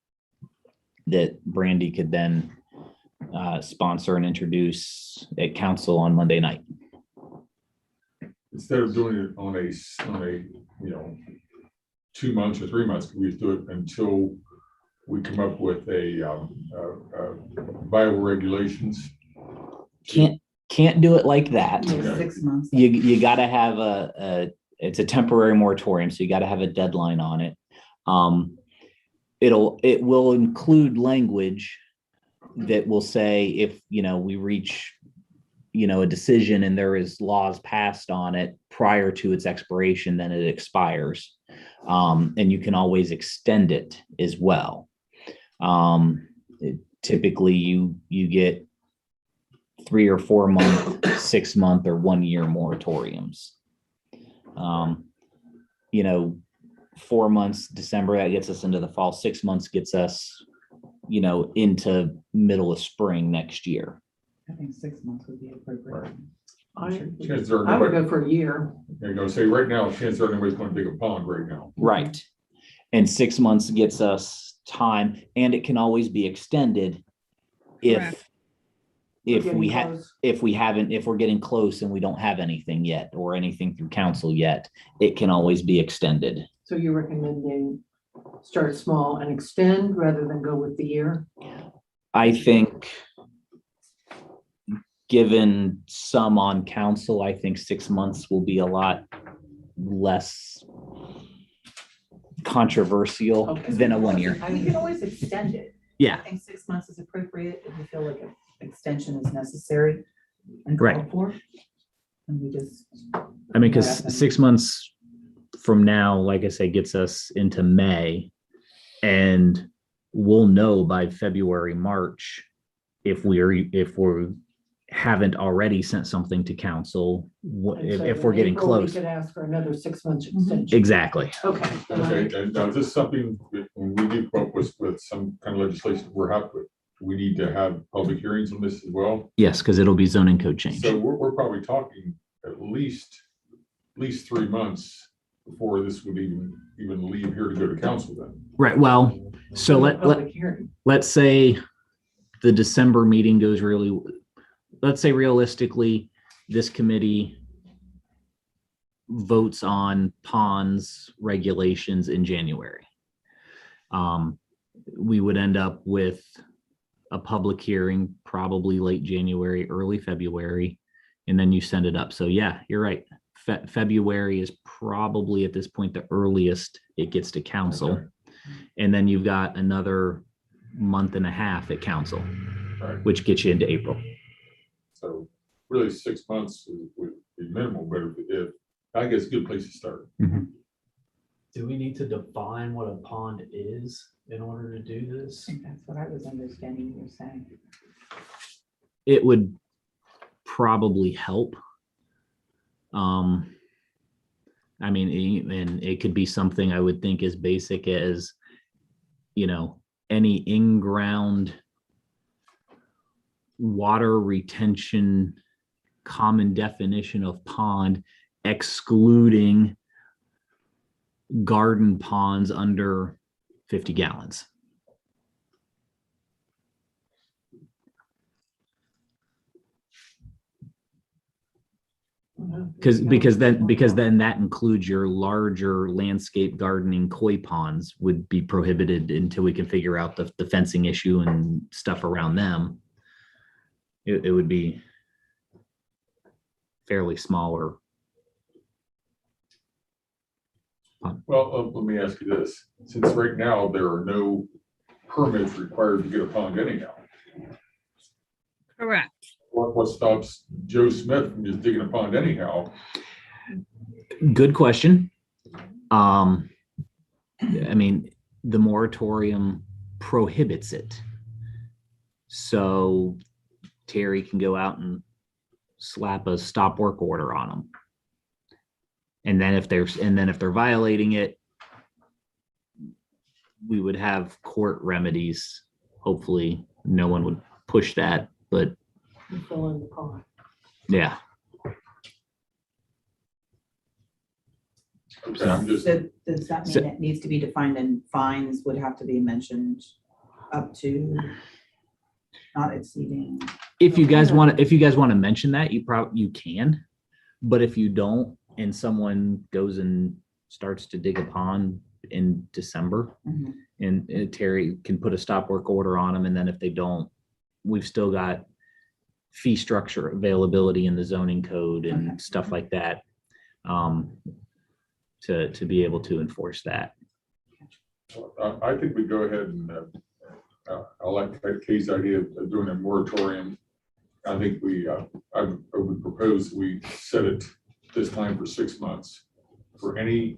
that Brandy could then sponsor and introduce at council on Monday night. Instead of doing it on a 2 months or 3 months, we just do it until we come up with a viable regulations. Can't do it like that. Okay. 6 months. You gotta have it's a temporary moratorium, so you gotta have a deadline on it. It will include language that will say if, we reach a decision and there is laws passed on it prior to its expiration, then it expires. And you can always extend it as well. Typically you get 3 or 4 month, 6 month, or 1 year moratoriums. 4 months, December, that gets us into the fall. 6 months gets us, into middle of spring next year. I think 6 months would be appropriate. Chances are, I would nobody- go for a year. you're gonna say right now, chances are nobody's gonna dig a pond right now. Right. And 6 months gets us time, and it can always be extended Correct. if Getting we have, close. if we're getting close and we don't have anything yet or anything through council yet, it can always be extended. So you're recommending start small and extend rather than go with the year? I think, given some on council, I think 6 months will be a lot less controversial Okay. than a 1 year. We can always extend it. Yeah, I think 6 months is appropriate if you feel like an extension is necessary and Right. called for. And we just, I mean, because 6 months from now, like I say, gets us into May, and we'll know by February, March, if we haven't already sent something to council, And so if we're in getting April, we close. could ask for another 6 months Mhm. extension. Exactly. Okay. Okay, and now this is something, when we do come up with some kind of legislation we're happy with, we need to have public hearings on this as well. Yes, because it'll be zoning code change. So we're probably talking at least 3 months before this would even leave here to go to council then. Right, well, so Public hearing. let's say the December meeting goes really, let's say realistically, this committee votes on ponds regulations in January. We would end up with a public hearing, probably late January, early February, and then you send it up. So yeah, you're right. February is probably at this point the earliest it gets to council. Okay. And then you've got another month and a half at council, Right, which gets you into April. so really 6 months would be minimal, but if, I guess, a good place to start. Do we need to define what a pond is in order to do this? I think that's what I was understanding you were saying. It would probably help. I mean, and it could be something I would think as basic as, any in-ground water retention, common definition of pond, excluding garden ponds under 50 gallons. Because then that includes your larger landscape gardening koi ponds would be prohibited until we can figure out the fencing issue and stuff around them. It would be fairly smaller. Well, let me ask you this, since right now there are no permits required to get a pond anyhow, Correct. what stops Joe Smith from just digging a pond anyhow? Good question. I mean, the moratorium prohibits it. So Terry can go out and slap a stop work order on them. And then if they're violating it, we would have court remedies. Hopefully, no one would push that, but Fill in the pond. yeah. Okay, I'm just, So does that So- mean it needs to be defined and fines would have to be mentioned up to not exceeding? If you guys want to mention that, you can, but if you don't, and someone goes and starts to dig a pond in December, Mhm. and Terry can put a stop work order on them, and then if they don't, we've still got fee structure availability in the zoning code and Okay. stuff like that, to be able to enforce that. I think we go ahead and, I like Kay's idea of doing a moratorium I think I would propose we set it this time for 6 months for any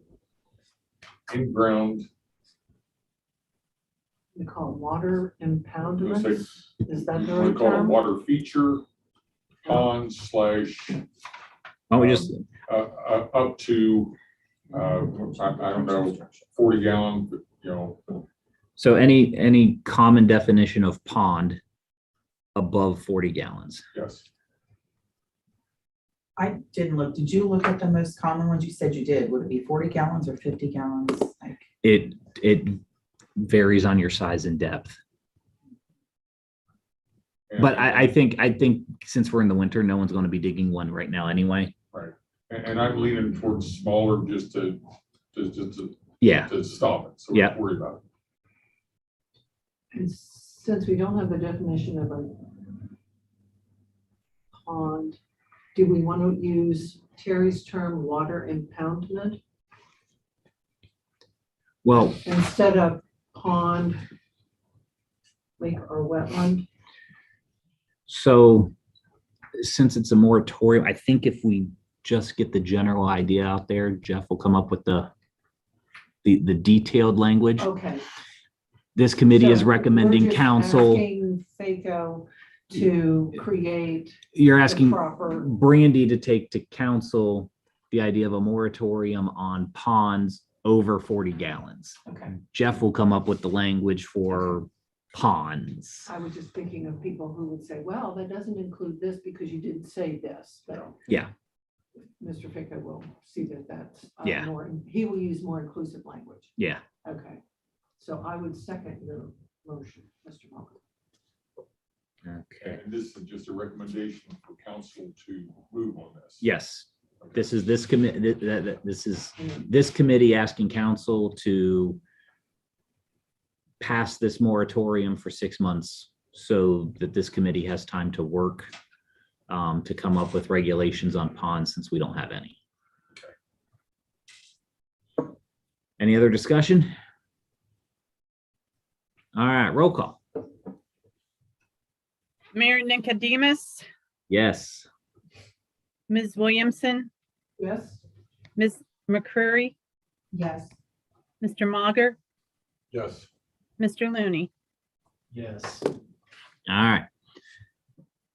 in-ground, We call it water impoundments. Let's Is that the we right call it term? water feature, pond slash, Why don't we just, up to, I don't know, 40 gallon, you know, so any common definition of pond above 40 gallons? yes. I didn't look. Did you look at the most common ones? You said you did. Would it be 40 gallons or 50 gallons? Like, It varies on your size and depth. But I think since we're in the winter, no one's going to be digging one right now anyway. And I'm leaning towards smaller just to Yeah, stop it. So we're Yeah. not worried about it. And since we don't have the definition of a pond, do we want to use Terry's term, water impoundment, well, instead of pond, lake or wetland? so since it's a moratorium, I think if we just get the general idea out there, Jeff will come up with the detailed language. Okay. This committee is So we're recommending just council, asking FACO to create you're the asking proper, Brandy to take to council the idea of a moratorium on ponds over 40 gallons. okay. Jeff will come up with the language for ponds. I was just thinking of people who would say, well, that doesn't include this because you didn't say this, but Yeah, Mr. FACO will see that that's Yeah. he will use more inclusive language. yeah. Okay. So I would second your motion, Mr. Malcolm. Okay. And this is just a recommendation for council to move on this. Yes, this is this committee, this is this committee asking council to pass this moratorium for 6 months so that this committee has time to work to come up with regulations on ponds since we don't have any. Any other discussion? All right, roll call. Mayor Nicodemus, Yes. Ms. Williamson, Yes? Ms. McCreary, yes. Mr. Mager, Yes. Mr. Looney. Yes. All right.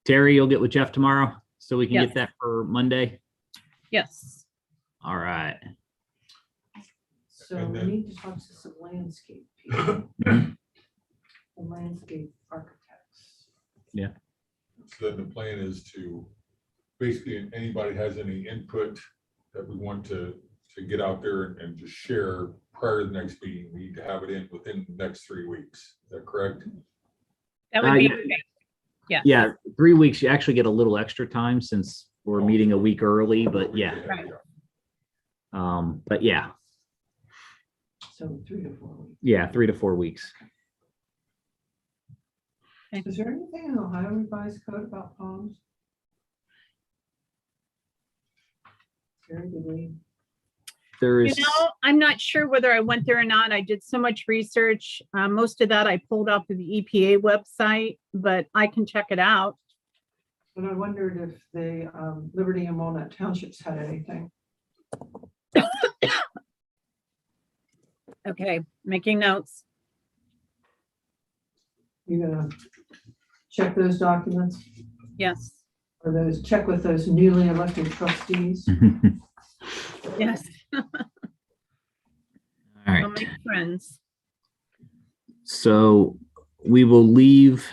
Terry, you'll get with Jeff tomorrow so we can Yes. get that for Monday. Yes. All right. So And we then- need to talk to some landscape people. The landscape architects. So then the plan is to, basically, if anybody has any input that we want to get out there and just share prior to the next meeting, we need to have it in within the next 3 weeks. Is that correct? That would be, Yeah. okay. Yeah. Yeah, 3 weeks, you actually get a little extra time since we're meeting a week early, but yeah. Right. But yeah, So 3 to 4 weeks. yeah, 3 to 4 weeks. Is there anything in the Ohio Revised Code about ponds? Gary, did we? There You is, know, I'm not sure whether I went there or not. I did so much research. Most of that I pulled off of the EPA website, but I can check it out. And I wondered if the Liberty and Walnut Townships had anything. Okay, making notes. You gonna check those documents Yes, or those, check with those newly elected trustees? yes. all I'll right. make friends. So we will leave.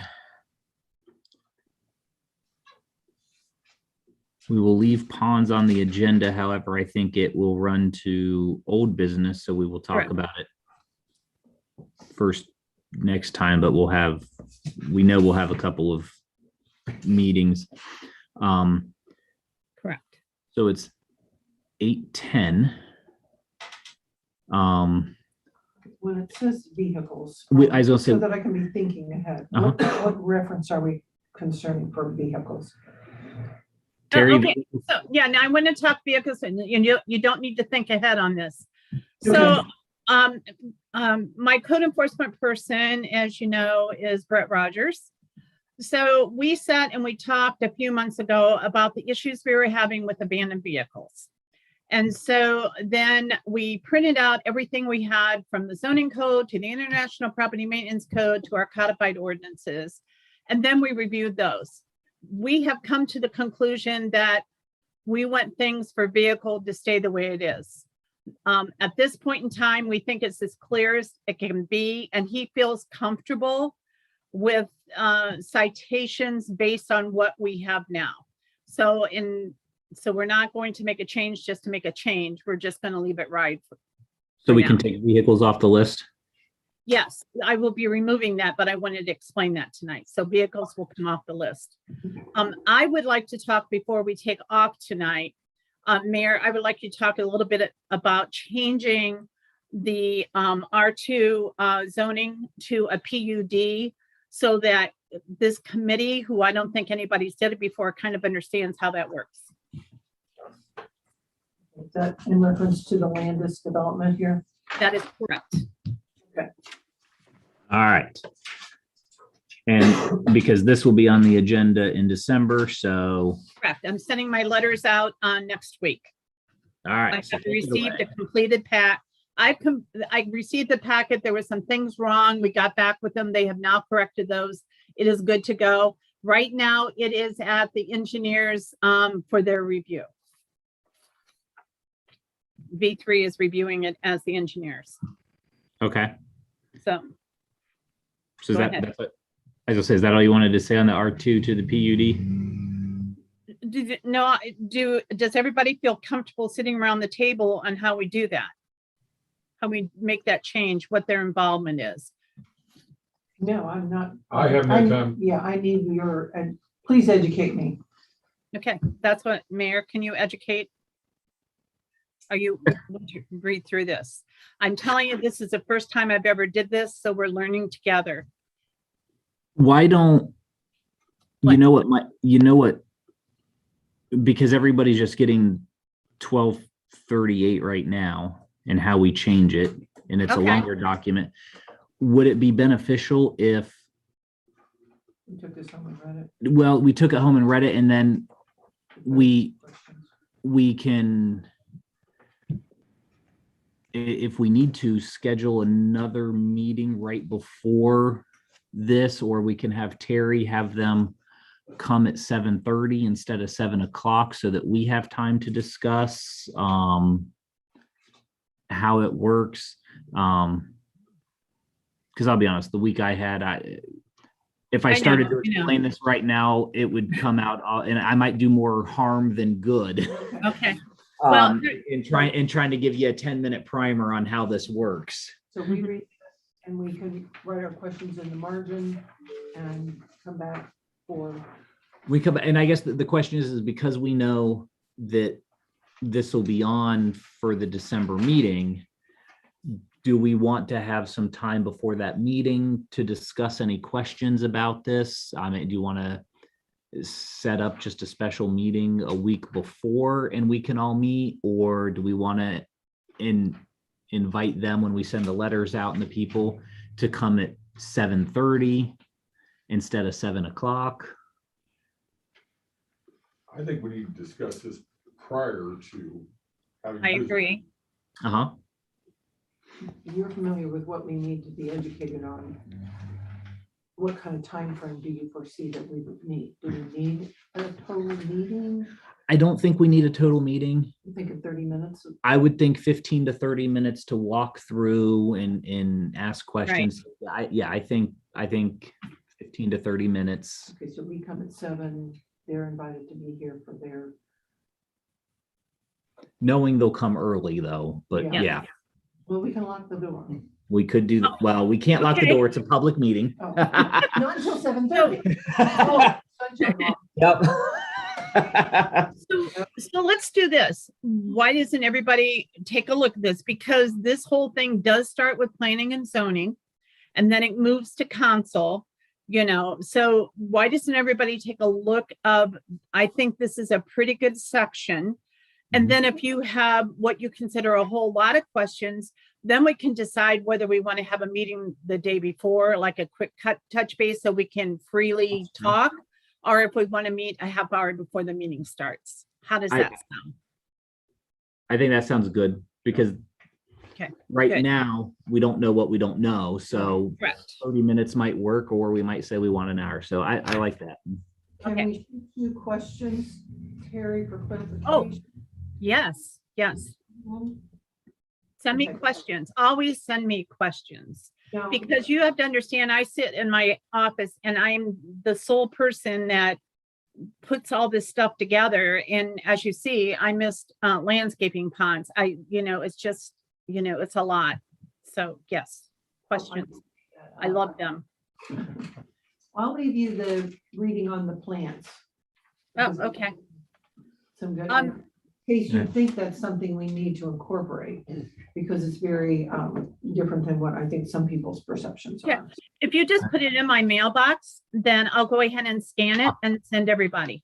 We will leave ponds on the agenda. However, I think it will run to old business, so we will talk Correct. about it first next time, but we know we'll have a couple of meetings. Correct. So it's 8:10. When it says vehicles. I was gonna say- So that I can be thinking ahead. Uh-huh. What reference are we concerning for vehicles? Terry, Okay. So, yeah, now I want to talk vehicles and you don't need to think ahead on this. So, my code enforcement person, as you know, is Brett Rogers. So we sat and we talked a few months ago about the issues we were having with abandoned vehicles. And so then we printed out everything we had from the zoning code to the International Property Maintenance Code to our codified ordinances. And then we reviewed those. We have come to the conclusion that we want things for vehicle to stay the way it is. At this point in time, we think it's as clear as it can be, and he feels comfortable with citations based on what we have now. So we're not going to make a change just to make a change. We're just going to leave it right. So we Yeah. can take vehicles off the list? Yes, I will be removing that, but I wanted to explain that tonight. So vehicles will come off the list. I would like to talk before we take off tonight. Mayor, I would like you to talk a little bit about changing the R2 zoning to a PUD so that this committee, who I don't think anybody's did it before, kind of understands how that works. Is that in reference to the Landis development here? That is correct. All right. And because this will be on the agenda in December, so, Correct. I'm sending my letters out on next week. all I right. so have take it received a away. completed pack. I received the packet. There were some things wrong. We got back with them. They have now corrected those. It is good to go. Right now, it is at the engineers for their review. V3 is reviewing it as the engineers. Okay. So So is Go that, ahead. that's what, as I say, is that all you wanted to say on the R2 to the PUD? does everybody feel comfortable sitting around the table on how we do that? How we make that change, what their involvement is? No, I'm not. I have no time. Yeah, I need your, and please educate me. Okay, that's what, Mayor, can you educate? Are you, would you read through this? I'm telling you, this is the first time I've ever did this, so we're learning together. Why don't, What? you know what? Because everybody's just getting 1238 right now and how we change it, and it's a Okay. longer document. Would it be beneficial if, We took this home and read it. well, we took it home and read it, and then we can, if we need to, schedule another meeting right before this, or we can have Terry have them come at 7:30 instead of 7 o'clock so that we have time to discuss how it works. Because I'll be honest, the week I had, if I I know, started to I know. explain this right now, it would come out and I might do more harm than good. Okay, Well, In trying to give you a 10-minute primer on how this works. So we read this and we can write our questions in the margin and come back for, We come, and I guess the question is because we know that this will be on for the December meeting, do we want to have some time before that meeting to discuss any questions about this? I mean, do you want to set up just a special meeting a week before and we can all meet? Or do we want to invite them when we send the letters out and the people to come at 7:30 instead of 7 o'clock? I think we need to discuss this prior to having. I business. agree. Uh-huh. you're familiar with what we need to be educated on. What kind of time frame do you foresee that we would need? Do we need a total meeting? I don't think we need a total meeting. You think of 30 minutes? I would think 15 to 30 minutes to walk through and ask questions. I think 15 to 30 minutes. Okay, so we come at 7, they're invited to be here for their, Knowing they'll come early though, but Yeah. yeah, well, we can lock the door. we could do, well, we can't lock the Okay. door. It's a public meeting. Oh, Not until 7:30. Oh, sunshine law. Yep. So let's do this. Why doesn't everybody take a look at this? Because this whole thing does start with planning and zoning, and then it moves to council, so why doesn't everybody take a look of, I think this is a pretty good section. And then if you have what you consider a whole lot of questions, then we can decide whether we want to have a meeting the day before, like a quick touch base so we can freely talk, or if we want to meet a half hour before the meeting starts. How does I- that sound? I think that sounds good because Okay, right good. now, we don't know what we don't know. So Correct. 30 minutes might work, or we might say we want an hour. So I like that. Okay. Can we do questions, Terry, for clarification? Oh. Yes, yes. Send me Okay. questions. Always send me questions. Now, Because you have to understand, I sit in my office and I'm the sole person that puts all this stuff together. And as you see, I missed landscaping ponds. It's just, it's a lot. So yes, questions. I love them. I'll leave you the reading on the plants. Oh, okay. Some good, Um, in case you Yeah. think that's something we need to incorporate, because it's very different than what I think some people's perceptions Yeah. are. If you just put it in my mailbox, then I'll go ahead and scan it and send everybody.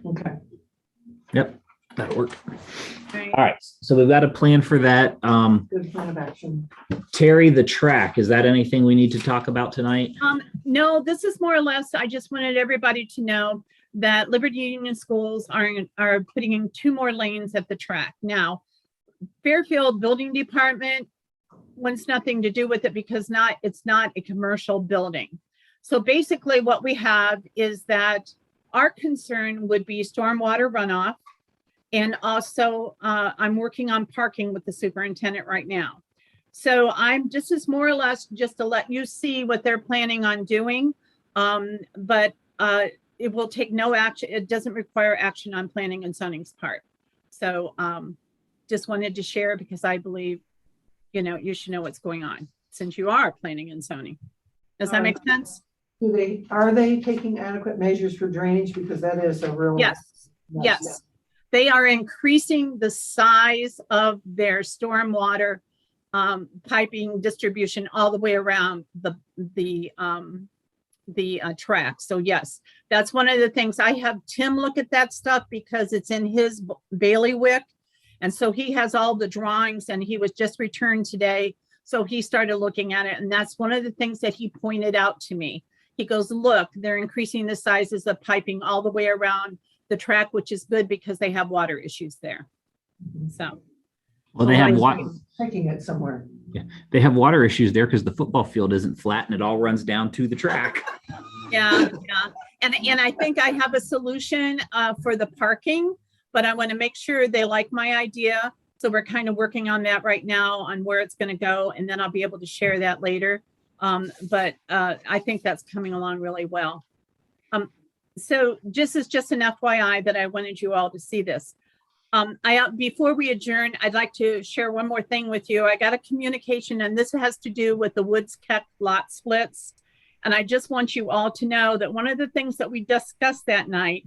Okay. Yep, that'll work. Right. All right. So we've got a plan for that. Good plan of action. Terry, the track, is that anything we need to talk about tonight? No, this is more or less, I just wanted everybody to know that Liberty Union Schools are putting in 2 more lanes at the track. Now, Fairfield Building Department wants nothing to do with it because it's not a commercial building. So basically what we have is that our concern would be stormwater runoff. And also I'm working on parking with the superintendent right now. So this is more or less just to let you see what they're planning on doing. But it will take no action. It doesn't require action on planning and zoning's part. So just wanted to share because I believe, you should know what's going on since you are planning and zoning. Does that make sense? Are they taking adequate measures for drainage? Because that is a real. Yes, yes. They are increasing the size of their stormwater piping distribution all the way around the track. So yes, that's one of the things. I have Tim look at that stuff because it's in his bailiwick. And so he has all the drawings and he was just returned today. So he started looking at it. And that's one of the things that he pointed out to me. He goes, look, they're increasing the sizes of piping all the way around the track, which is good because they have water issues there. So. Well, they have Taking it somewhere. water issues there because the football field isn't flat and it all runs down to the track. Yeah. And I think I have a solution for the parking, but I want to make sure they like my idea. So we're kind of working on that right now on where it's going to go. And then I'll be able to share that later. But I think that's coming along really well. So just as an FYI that I wanted you all to see this. Before we adjourn, I'd like to share one more thing with you. I got a communication and this has to do with the Woods Keck lot splits. And I just want you all to know that one of the things that we discussed that night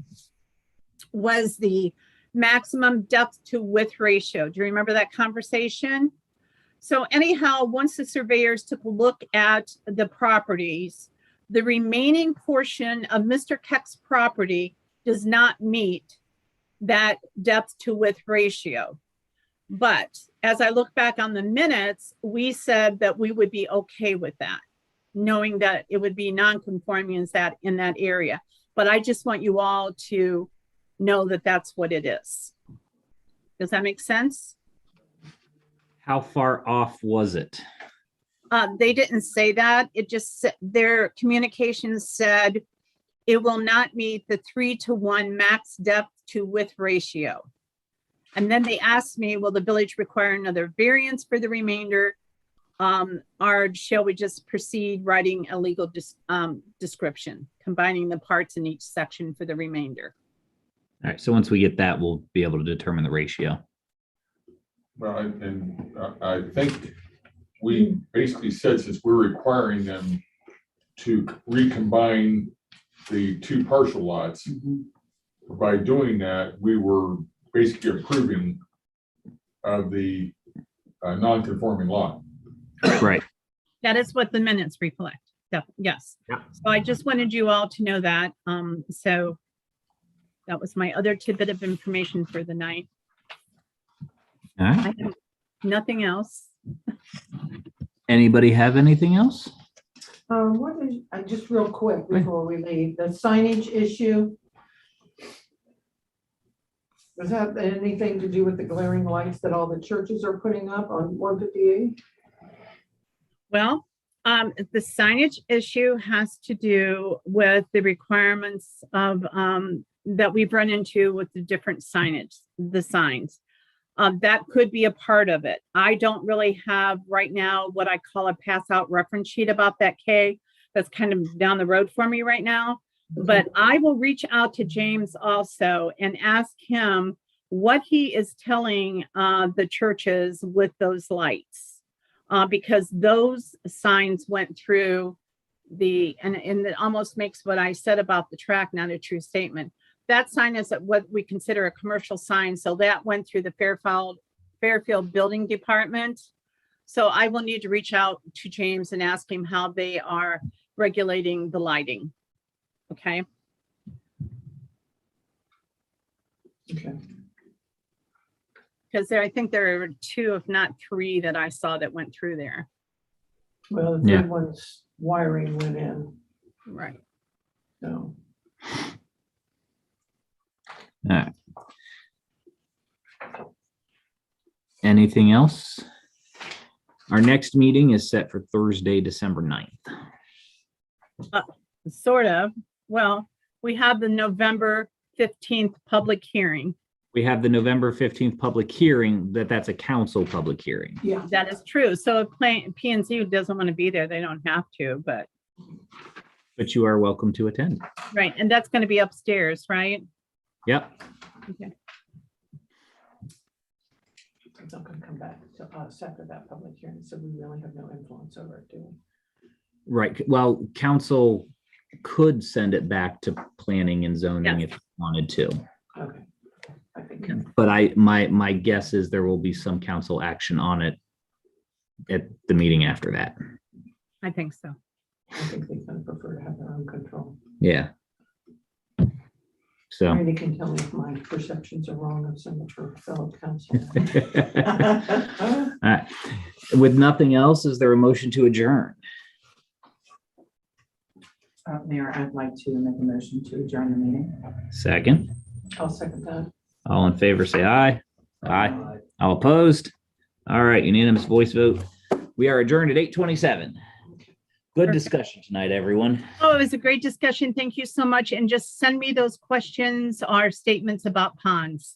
was the maximum depth to width ratio. Do you remember that conversation? So anyhow, once the surveyors took a look at the properties, the remaining portion of Mr. Keck's property does not meet that depth to width ratio. But as I look back on the minutes, we said that we would be okay with that, knowing that it would be non-conforming in that area. But I just want you all to know that that's what it is. Does that make sense? How far off was it? They didn't say that. It just their communications said it will not meet the 3-to-1 max depth to width ratio. And then they asked me, will the village require another variance for the remainder? Or shall we just proceed writing a legal description, combining the parts in each section for the remainder? All right. So once we get that, we'll be able to determine the ratio. Well, I think we basically said, since we're requiring them to recombine the 2 partial lots, by doing that, we were basically approving of the non-conforming lot. Right. That is what the minutes reflect. Yes. Yeah. So I just wanted you all to know that. So that was my other tidbit of information for the night. All right. I have nothing else. Anybody have anything else? What is, just real quick before we leave, the signage issue. Does that have anything to do with the glaring lights that all the churches are putting up on 158? Well, the signage issue has to do with the requirements of, that we've run into with the different signage, the signs. That could be a part of it. I don't really have right now what I call a pass out reference sheet about that, Kay. That's kind of down the road for me right now. But I will reach out to James also and ask him what he is telling the churches with those lights. Because those signs went through and it almost makes what I said about the track not a true statement. That sign is what we consider a commercial sign. So that went through the Fairfield Building Department. So I will need to reach out to James and ask him how they are regulating the lighting. Okay. Okay. Because I think there are 2, if not 3, that I saw that went through there. Well, the Yeah. third one's wiring went in, Right. so. All right. Anything else? Our next meeting is set for Thursday, December 9th. Sort of. Well, we have the November 15th public hearing. We have the November 15th public hearing, that's a council public hearing. Yeah. That is true. So if P and Z doesn't want to be there, they don't have to, but, But you are welcome to attend. right. And that's going to be upstairs, right? Yep. Okay. It's not gonna come back to us after that public hearing, so we really have no influence over it, do we? Right. Well, council could send it back to planning and zoning if you wanted to. Okay. I think, But my guess is there will be some council action on it at the meeting after that. I think so. I think they're gonna prefer to have their own control. Yeah. So. Randy can tell me if my perceptions are wrong of some of her fellow council. All right. With nothing else, is there a motion to adjourn? Mayor, I'd like to make a motion to adjourn the meeting. Second. I'll second that. All in favor, say aye. Aye. All opposed? All right, unanimous voice vote. We are adjourned at 8:27. Good discussion tonight, everyone. Oh, it was a great discussion. Thank you so much. And just send me those questions or statements about ponds.